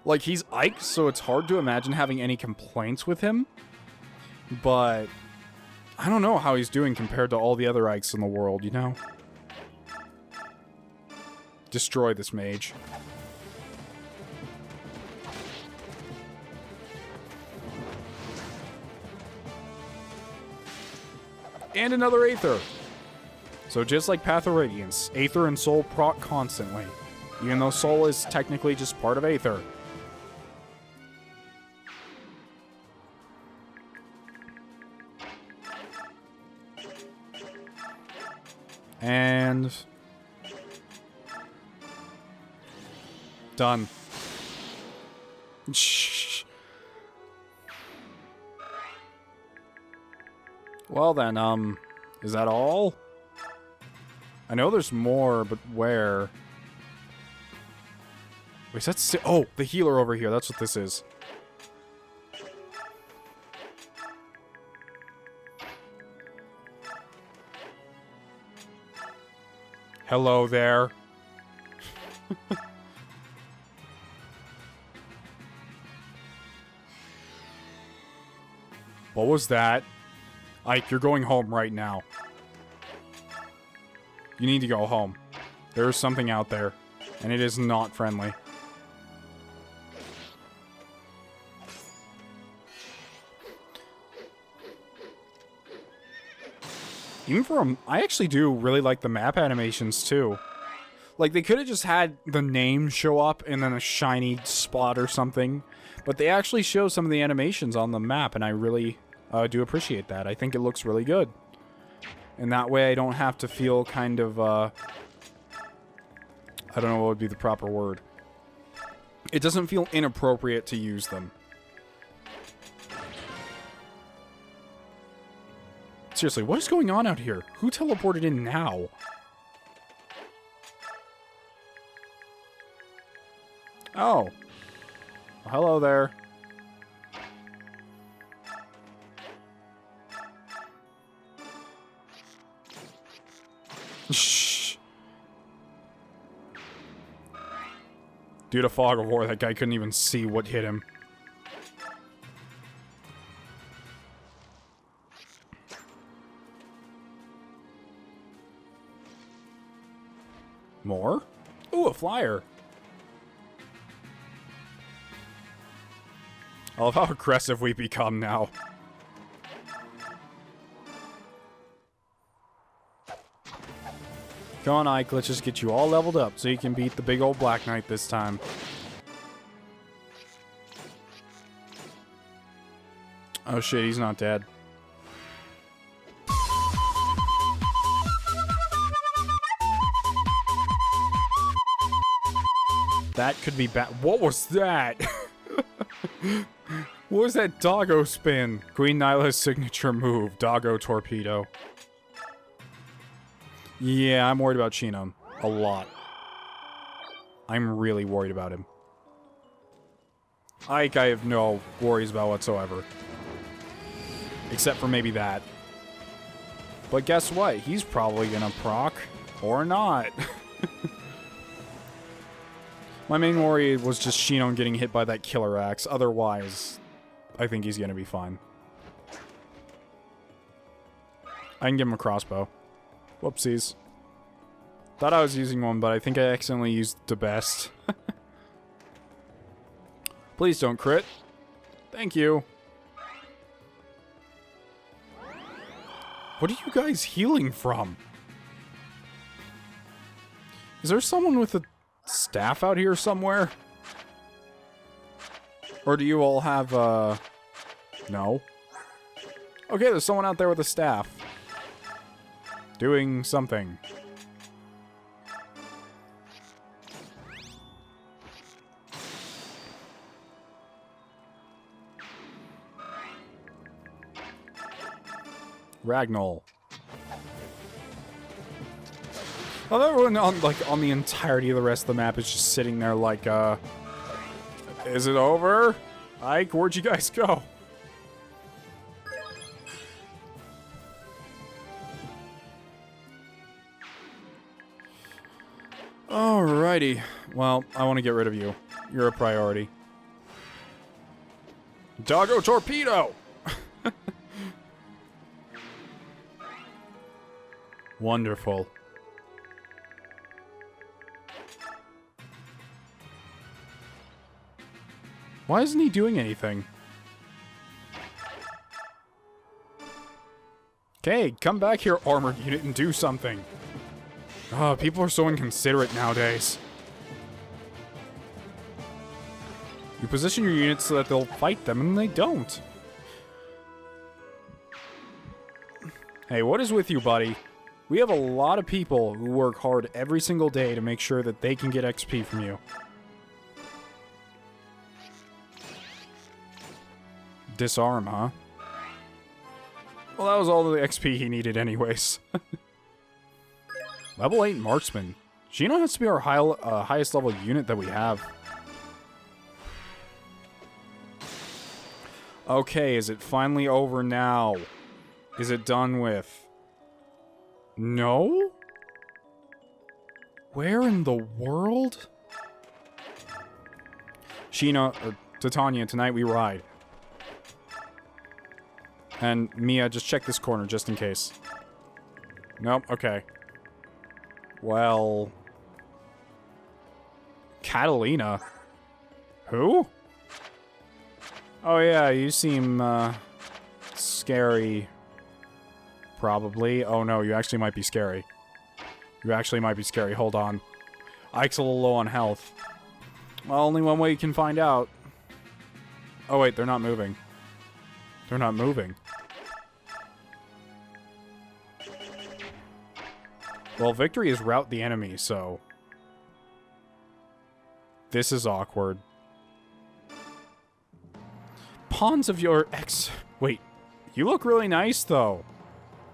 Like, he's Ike, so it's hard to imagine having any complaints with him. But I don't know how he's doing compared to all the other Ikes in the world, you know? Destroy this mage. And another Aether. So just like Path of Radiance, Aether and Soul proc constantly. Even though Soul is technically just part of Aether. And... done. Shh. Well then, is that all? I know there's more, but where? Wait, that's... oh, the healer over here. That's what this is. Hello there. What was that? Ike, you're going home right now. You need to go home. There is something out there, and it is not friendly. Even for I actually do really like the map animations too. Like, they could have just had the name show up and then a shiny spot or something, but they actually show some of the animations on the map, and I really do appreciate that. I think it looks really good. And that way I don't have to feel kind of, I don't know what would be the proper word. It doesn't feel inappropriate to use them. Seriously, what is going on out here? Who teleported in now? Oh. Well, hello there. Shh. Due to fog of war, that guy couldn't even see what hit him. More? Ooh, a flyer. I love how aggressive we become now. Come on, Ike, let's just get you all leveled up so you can beat the big old Black Knight this time. Oh shit, he's not dead. That could be bad. What was that? What was that doggo spin? Queen Nyla's signature move, doggo torpedo. Yeah, I'm worried about Shinon. A lot. I'm really worried about him. Ike, I have no worries about whatsoever. Except for maybe that. But guess what? He's probably gonna proc. Or not. My main worry was just Shinon getting hit by that killer axe. Otherwise, I think he's gonna be fine. I can give him a crossbow. Whoopsies. Thought I was using one, but I think I accidentally used the best. Please don't crit. Thank you. What are you guys healing from? Is there someone with a staff out here somewhere? Or do you all have, no? Okay, there's someone out there with a staff. Doing something. Ragnall. Well, everyone on the entirety of the rest of the map is just sitting there like, is it over? Ike, where'd you guys go? Alrighty. Well, I want to get rid of you. You're a priority. Doggo torpedo! Wonderful. Why isn't he doing anything? Okay, come back here, armored unit, and do something. Oh, people are so inconsiderate nowadays. You position your units so that they'll fight them, and they don't. Hey, what is with you, buddy? We have a lot of people who work hard every single day to make sure that they can get XP from you. Disarm, huh? Well, that was all the XP he needed anyways. Level 8 Marksman. Shinon has to be our highest level unit that we have. Okay, is it finally over now? Is it done with? No? Where in the world? Shinon, or Titania, tonight we ride. And Mia, just check this corner just in case. Nope, okay. Well... Catalina? Who? Oh yeah, you seem, scary. Probably. Oh no, you actually might be scary. You actually might be scary, hold on. Ike's a little low on health. Well, only one way you can find out. Oh wait, they're not moving. They're not moving. Well, victory is rout the enemy, so... This is awkward. Pawns of your ex... Wait, you look really nice, though.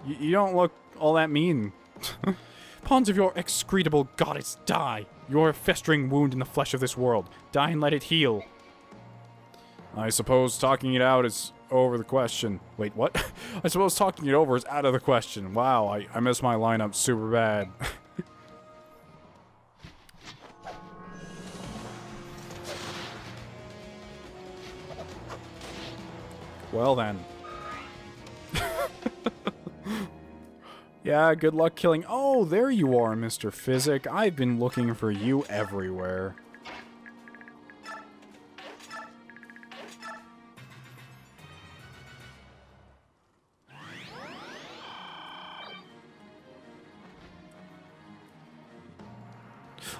You don't look all that mean. Pawns of your excretable goddess, die! You're a festering wound in the flesh of this world. Die and let it heal. I suppose talking it out is over the question. Wait, what? I suppose talking it over is out of the question. Wow, I missed my lineup super bad. Well then. Yeah, good luck killing... Oh, there you are, Mr. Physic. I've been looking for you everywhere.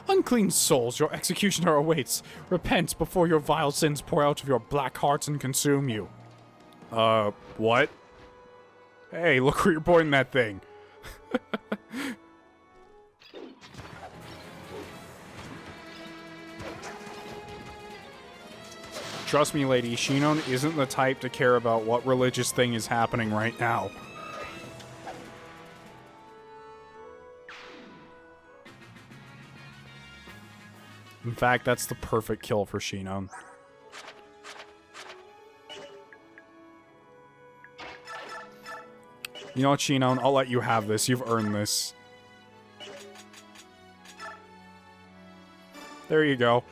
Unclean souls, your executioner awaits. Repent before your vile sins pour out of your black hearts and consume you. What? Hey, look where you're pointing that thing. Trust me, lady, Shinon isn't the type to care about what religious thing is happening right now. In fact, that's the perfect kill for Shinon. You know what, Shinon? I'll let you have this. You've earned this. There you go.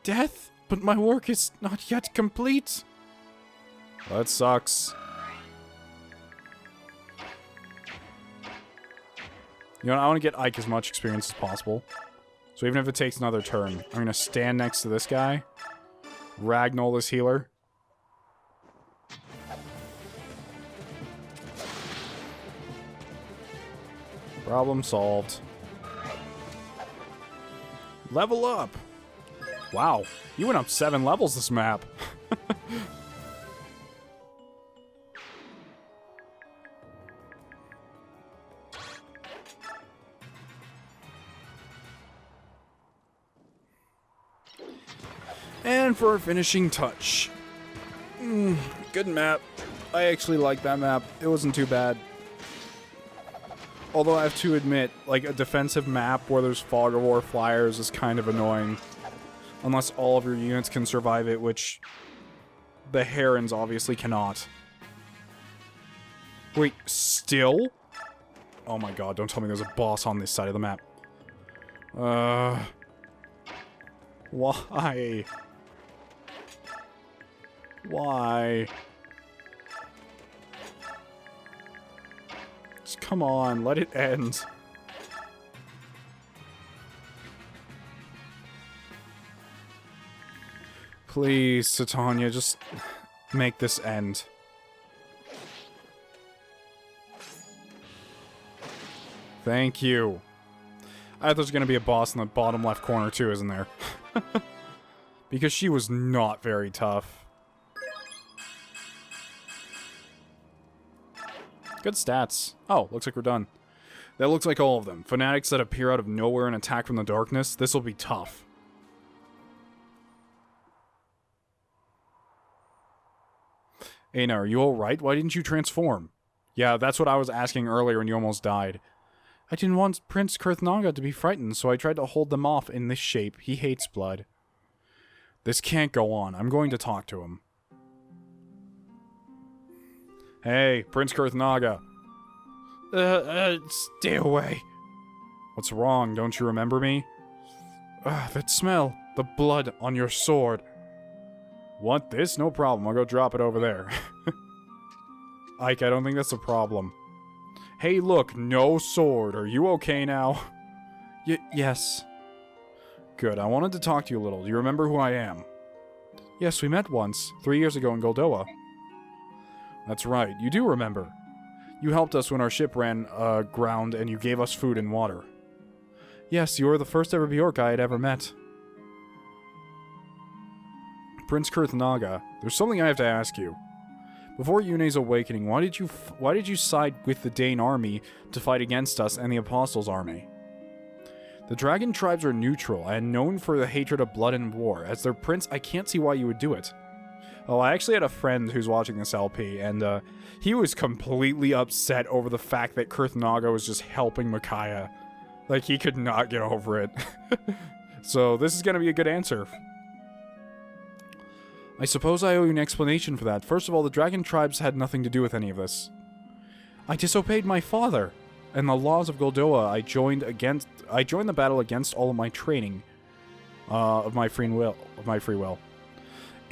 Death? But my work is not yet complete. That sucks. You know what? I want to get Ike as much experience as possible. So even if it takes another turn, I'm going to stand next to this guy. Ragnoll this healer. Problem solved. Level up! Wow, you went up 7 levels this map. And for our finishing touch. Good map. I actually like that map. It wasn't too bad. Although I have to admit, like, a defensive map where there's fog of war flyers is kind of annoying. Unless all of your units can survive it, which the Herons obviously cannot. Wait, still? Oh my god, don't tell me there's a boss on this side of the map. Why? Why? Just come on, let it end. Please, Titania, just make this end. Thank you. I thought there's gonna be a boss in the bottom left corner too, isn't there? Because she was not very tough. Good stats. Oh, looks like we're done. That looks like all of them. Fanatics that appear out of nowhere and attack from the darkness. This will be tough. Aina, are you alright? Why didn't you transform? Yeah, that's what I was asking earlier and you almost died. I didn't want Prince Kurthnaga to be frightened, so I tried to hold them off in this shape. He hates blood. This can't go on. I'm going to talk to him. Hey, Prince Kurthnaga. Stay away. What's wrong? Don't you remember me? That smell. The blood on your sword. Want this? No problem. I'll go drop it over there. Ike, I don't think that's a problem. Hey, look. No sword. Are you okay now? Yes. Good. I wanted to talk to you a little. Do you remember who I am? Yes, we met once. 3 years ago in Goldoa. That's right. You do remember. You helped us when our ship ran aground and you gave us food and water. Yes, you were the first ever beorc I had ever met. Prince Kurthnaga, there's something I have to ask you. Before Yune's awakening, why did you side with the Daein army to fight against us and the Apostles' army? The dragon tribes are neutral and known for the hatred of blood and war. As their prince, I can't see why you would do it. Oh, I actually had a friend who's watching this LP, and he was completely upset over the fact that Kurthnaga was just helping Micaiah. Like, he could not get over it. So, this is gonna be a good answer. I suppose I owe you an explanation for that. First of all, the dragon tribes had nothing to do with any of this. I disobeyed my father and the laws of Goldoa. I joined the battle against all of my training of my free will.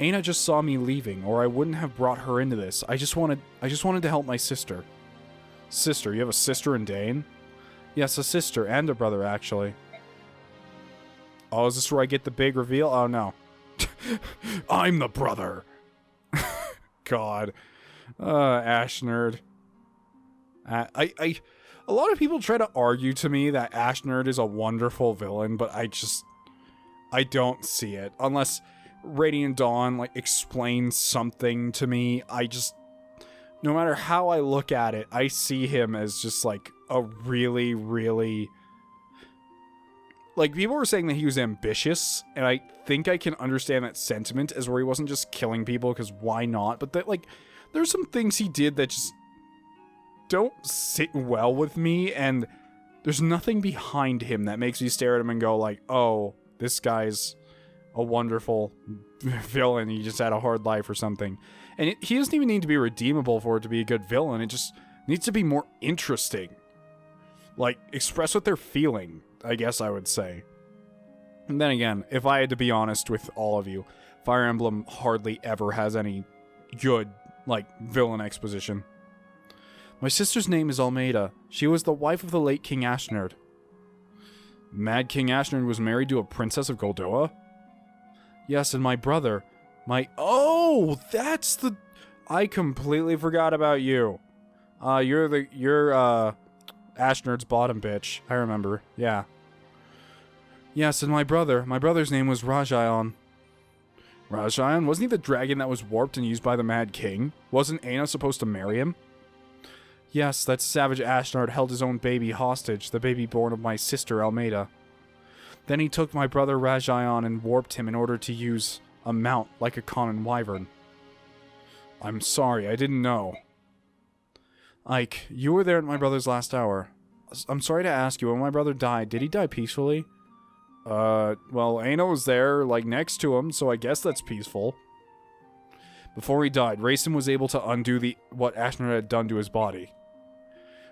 Aina just saw me leaving, or I wouldn't have brought her into this. I just wanted to help my sister. Sister? You have a sister in Daein? Yes, a sister and a brother, actually. Oh, is this where I get the big reveal? Oh, no. I'm the brother. God. Ashnard. A lot of people try to argue to me that Ashnard is a wonderful villain, but I don't see it. Unless Radiant Dawn, like, explains something to me, no matter how I look at it, I see him as just, like, a really, really... Like, people were saying that he was ambitious, and I think I can understand that sentiment, as where he wasn't just killing people, because why not? But, that, like, there's some things he did that just don't sit well with me, and there's nothing behind him that makes me stare at him and go, like, oh, this guy's a wonderful villain, he just had a hard life or something. And he doesn't even need to be redeemable for it to be a good villain, it just needs to be more interesting. Like, express what they're feeling, I guess I would say. And then again, if I had to be honest with all of you, Fire Emblem hardly ever has any good, like, villain exposition. My sister's name is Almeida. She was the wife of the late King Ashnard. Mad King Ashnard was married to a princess of Goldoa? Yes, and my brother, oh, that's the... I completely forgot about you. You're Ashnard's bottom bitch. I remember, yeah. Yes, and my brother's name was Rajion. Rajion? Wasn't he the dragon that was warped and used by the Mad King? Wasn't Aina supposed to marry him? Yes, that savage Ashnard held his own baby hostage, the baby born of my sister Almeida. Then he took my brother Rajion and warped him in order to use a mount like a common wyvern. I'm sorry, I didn't know. Ike, you were there at my brother's last hour. I'm sorry to ask you, when my brother died, did he die peacefully? Well, Aina was there, like, next to him, so I guess that's peaceful. Before he died, Raiden was able to undo what Ashnard had done to his body.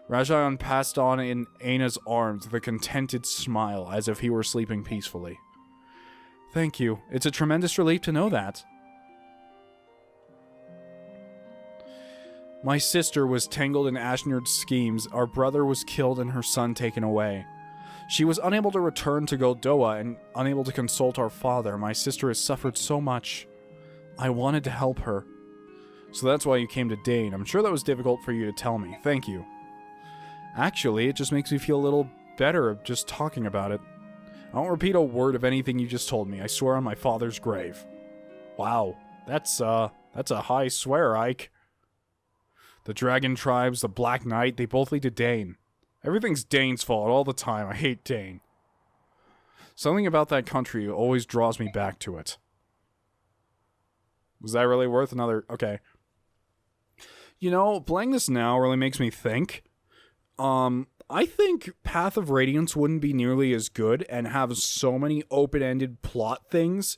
Rajion passed on in Aina's arms with a contented smile, as if he were sleeping peacefully. Thank you. It's a tremendous relief to know that. My sister was tangled in Ashnard's schemes, our brother was killed and her son taken away. She was unable to return to Goldoa and unable to consult our father. My sister has suffered so much. I wanted to help her. So that's why you came to Daein. I'm sure that was difficult for you to tell me. Thank you. Actually, it just makes me feel a little better of just talking about it. I won't repeat a word of anything you just told me. I swear on my father's grave. Wow. That's a high swear, Ike. The Dragon Tribes, the Black Knight, they both lead to Daein. Everything's Daein's fault all the time. I hate Daein. Something about that country always draws me back to it. Was that really worth another... Okay. You know, playing this now really makes me think. I think Path of Radiance wouldn't be nearly as good and have so many open-ended plot things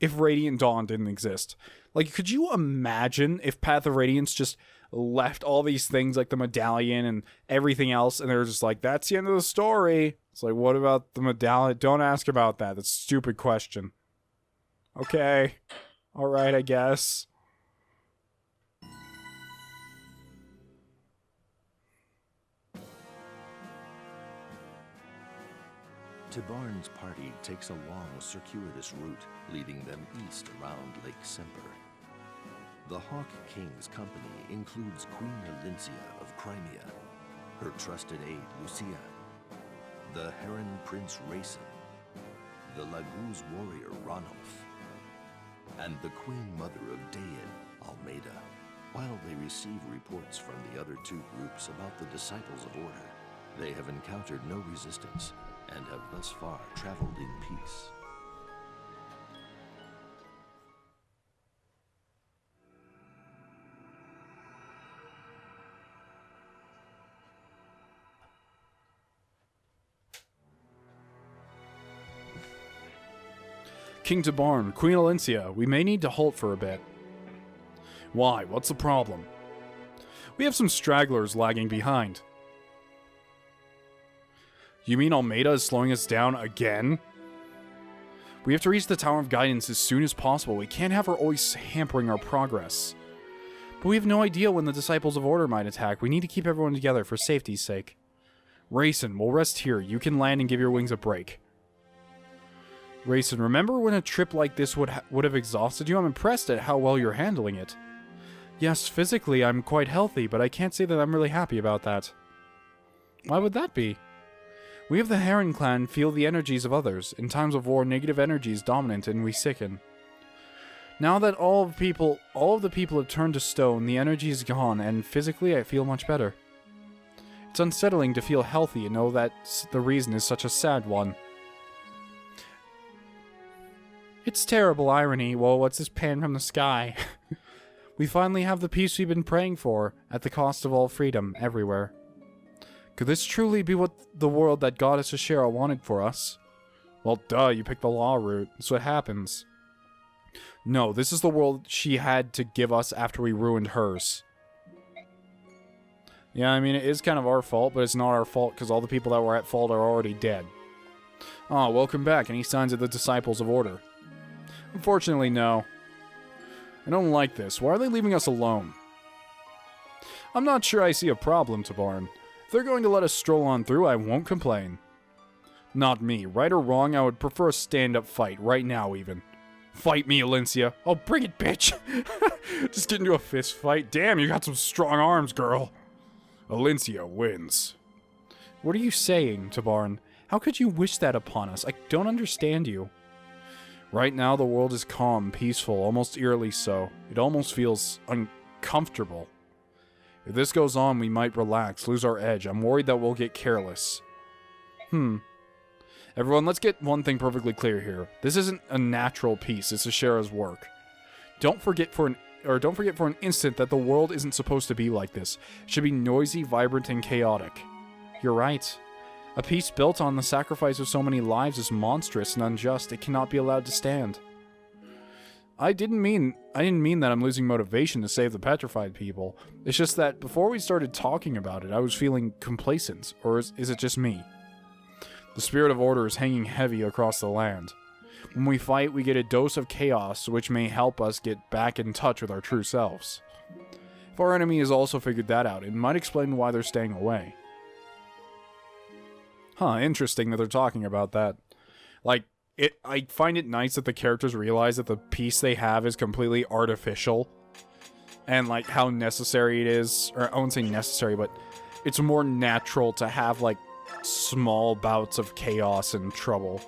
if Radiant Dawn didn't exist. Like, could you imagine if Path of Radiance just left all these things like the medallion and everything else, and they're just like, that's the end of the story. It's like, what about the medallion? Don't ask about that. That's a stupid question. Okay. Alright, I guess. Tibarn's party takes a long, circuitous route, leading them east around Lake Semper. The Hawk King's company includes Queen Elincia of Crimea, her trusted aide Lucia, the Heron Prince Raiden, the laguz warrior Ranulf, and the Queen Mother of Daein, Almeida. While they receive reports from the other two groups about the Disciples of Order, they have encountered no resistance and have thus far traveled in peace. King Tabarn, Queen Alencia, we may need to halt for a bit. Why? What's the problem? We have some stragglers lagging behind. You mean Almeida is slowing us down again? We have to reach the Tower of Guidance as soon as possible. We can't have her always hampering our progress. But we have no idea when the Disciples of Order might attack. We need to keep everyone together for safety's sake. Rayson, we'll rest here. You can land and give your wings a break. Rayson, remember when a trip like this would have exhausted you? I'm impressed at how well you're handling it. Yes, physically I'm quite healthy, but I can't say that I'm really happy about that. Why would that be? We of the Heron clan feel the energies of others. In times of war, negative energy is dominant and we sicken. Now that all of the people have turned to stone, the energy is gone, and physically I feel much better. It's unsettling to feel healthy and know that the reason is such a sad one. It's terrible irony. Well, what's this pan from the sky? We finally have the peace we've been praying for, at the cost of all freedom, everywhere. Could this truly be what the world that Goddess Ashera wanted for us? Well, duh, you picked the law route. That's what happens. No, this is the world she had to give us after we ruined hers. Yeah, I mean, it is kind of our fault, but it's not our fault because all the people that were at fault are already dead. Ah, welcome back. Any signs of the Disciples of Order? Unfortunately, no. I don't like this. Why are they leaving us alone? I'm not sure I see a problem, Tabarn. If they're going to let us stroll on through, I won't complain. Not me. Right or wrong, I would prefer a stand-up fight, right now even. Fight me, Alencia. Oh, bring it, bitch! Just get into a fist fight. Damn, you got some strong arms, girl. Alencia wins. What are you saying, Tabarn? How could you wish that upon us? I don't understand you. Right now, the world is calm, peaceful, almost eerily so. It almost feels uncomfortable. If this goes on, we might relax, lose our edge. I'm worried that we'll get careless. Everyone, let's get one thing perfectly clear here. This isn't a natural peace, it's Ashera's work. Don't forget for an instant that the world isn't supposed to be like this. It should be noisy, vibrant, and chaotic. You're right. A peace built on the sacrifice of so many lives is monstrous and unjust. It cannot be allowed to stand. I didn't mean that I'm losing motivation to save the petrified people. It's just that before we started talking about it, I was feeling complacent. Or is it just me? The spirit of order is hanging heavy across the land. When we fight, we get a dose of chaos, which may help us get back in touch with our true selves. If our enemy has also figured that out, it might explain why they're staying away. Huh, interesting that they're talking about that. Like, I find it nice that the characters realize that the peace they have is completely artificial. And, like, how necessary it is. Or, I won't say necessary, but it's more natural to have, like, small bouts of chaos and trouble.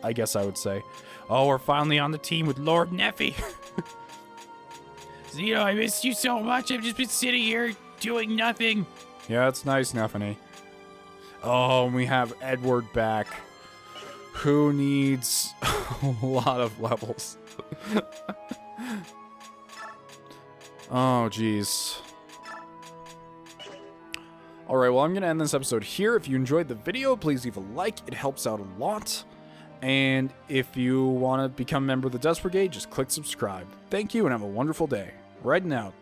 I guess I would say. Oh, we're finally on the team with Lord Neffy. Zeno, I missed you so much. I've just been sitting here doing nothing. Yeah, it's nice, Neffany. Oh, and we have Edward back. Who needs a lot of levels? Oh, jeez. Alright, well, I'm going to end this episode here. If you enjoyed the video, please leave a like. It helps out a lot. And if you want to become a member of the Dawn Brigade, just click subscribe. Thank you, and have a wonderful day. Raiden out.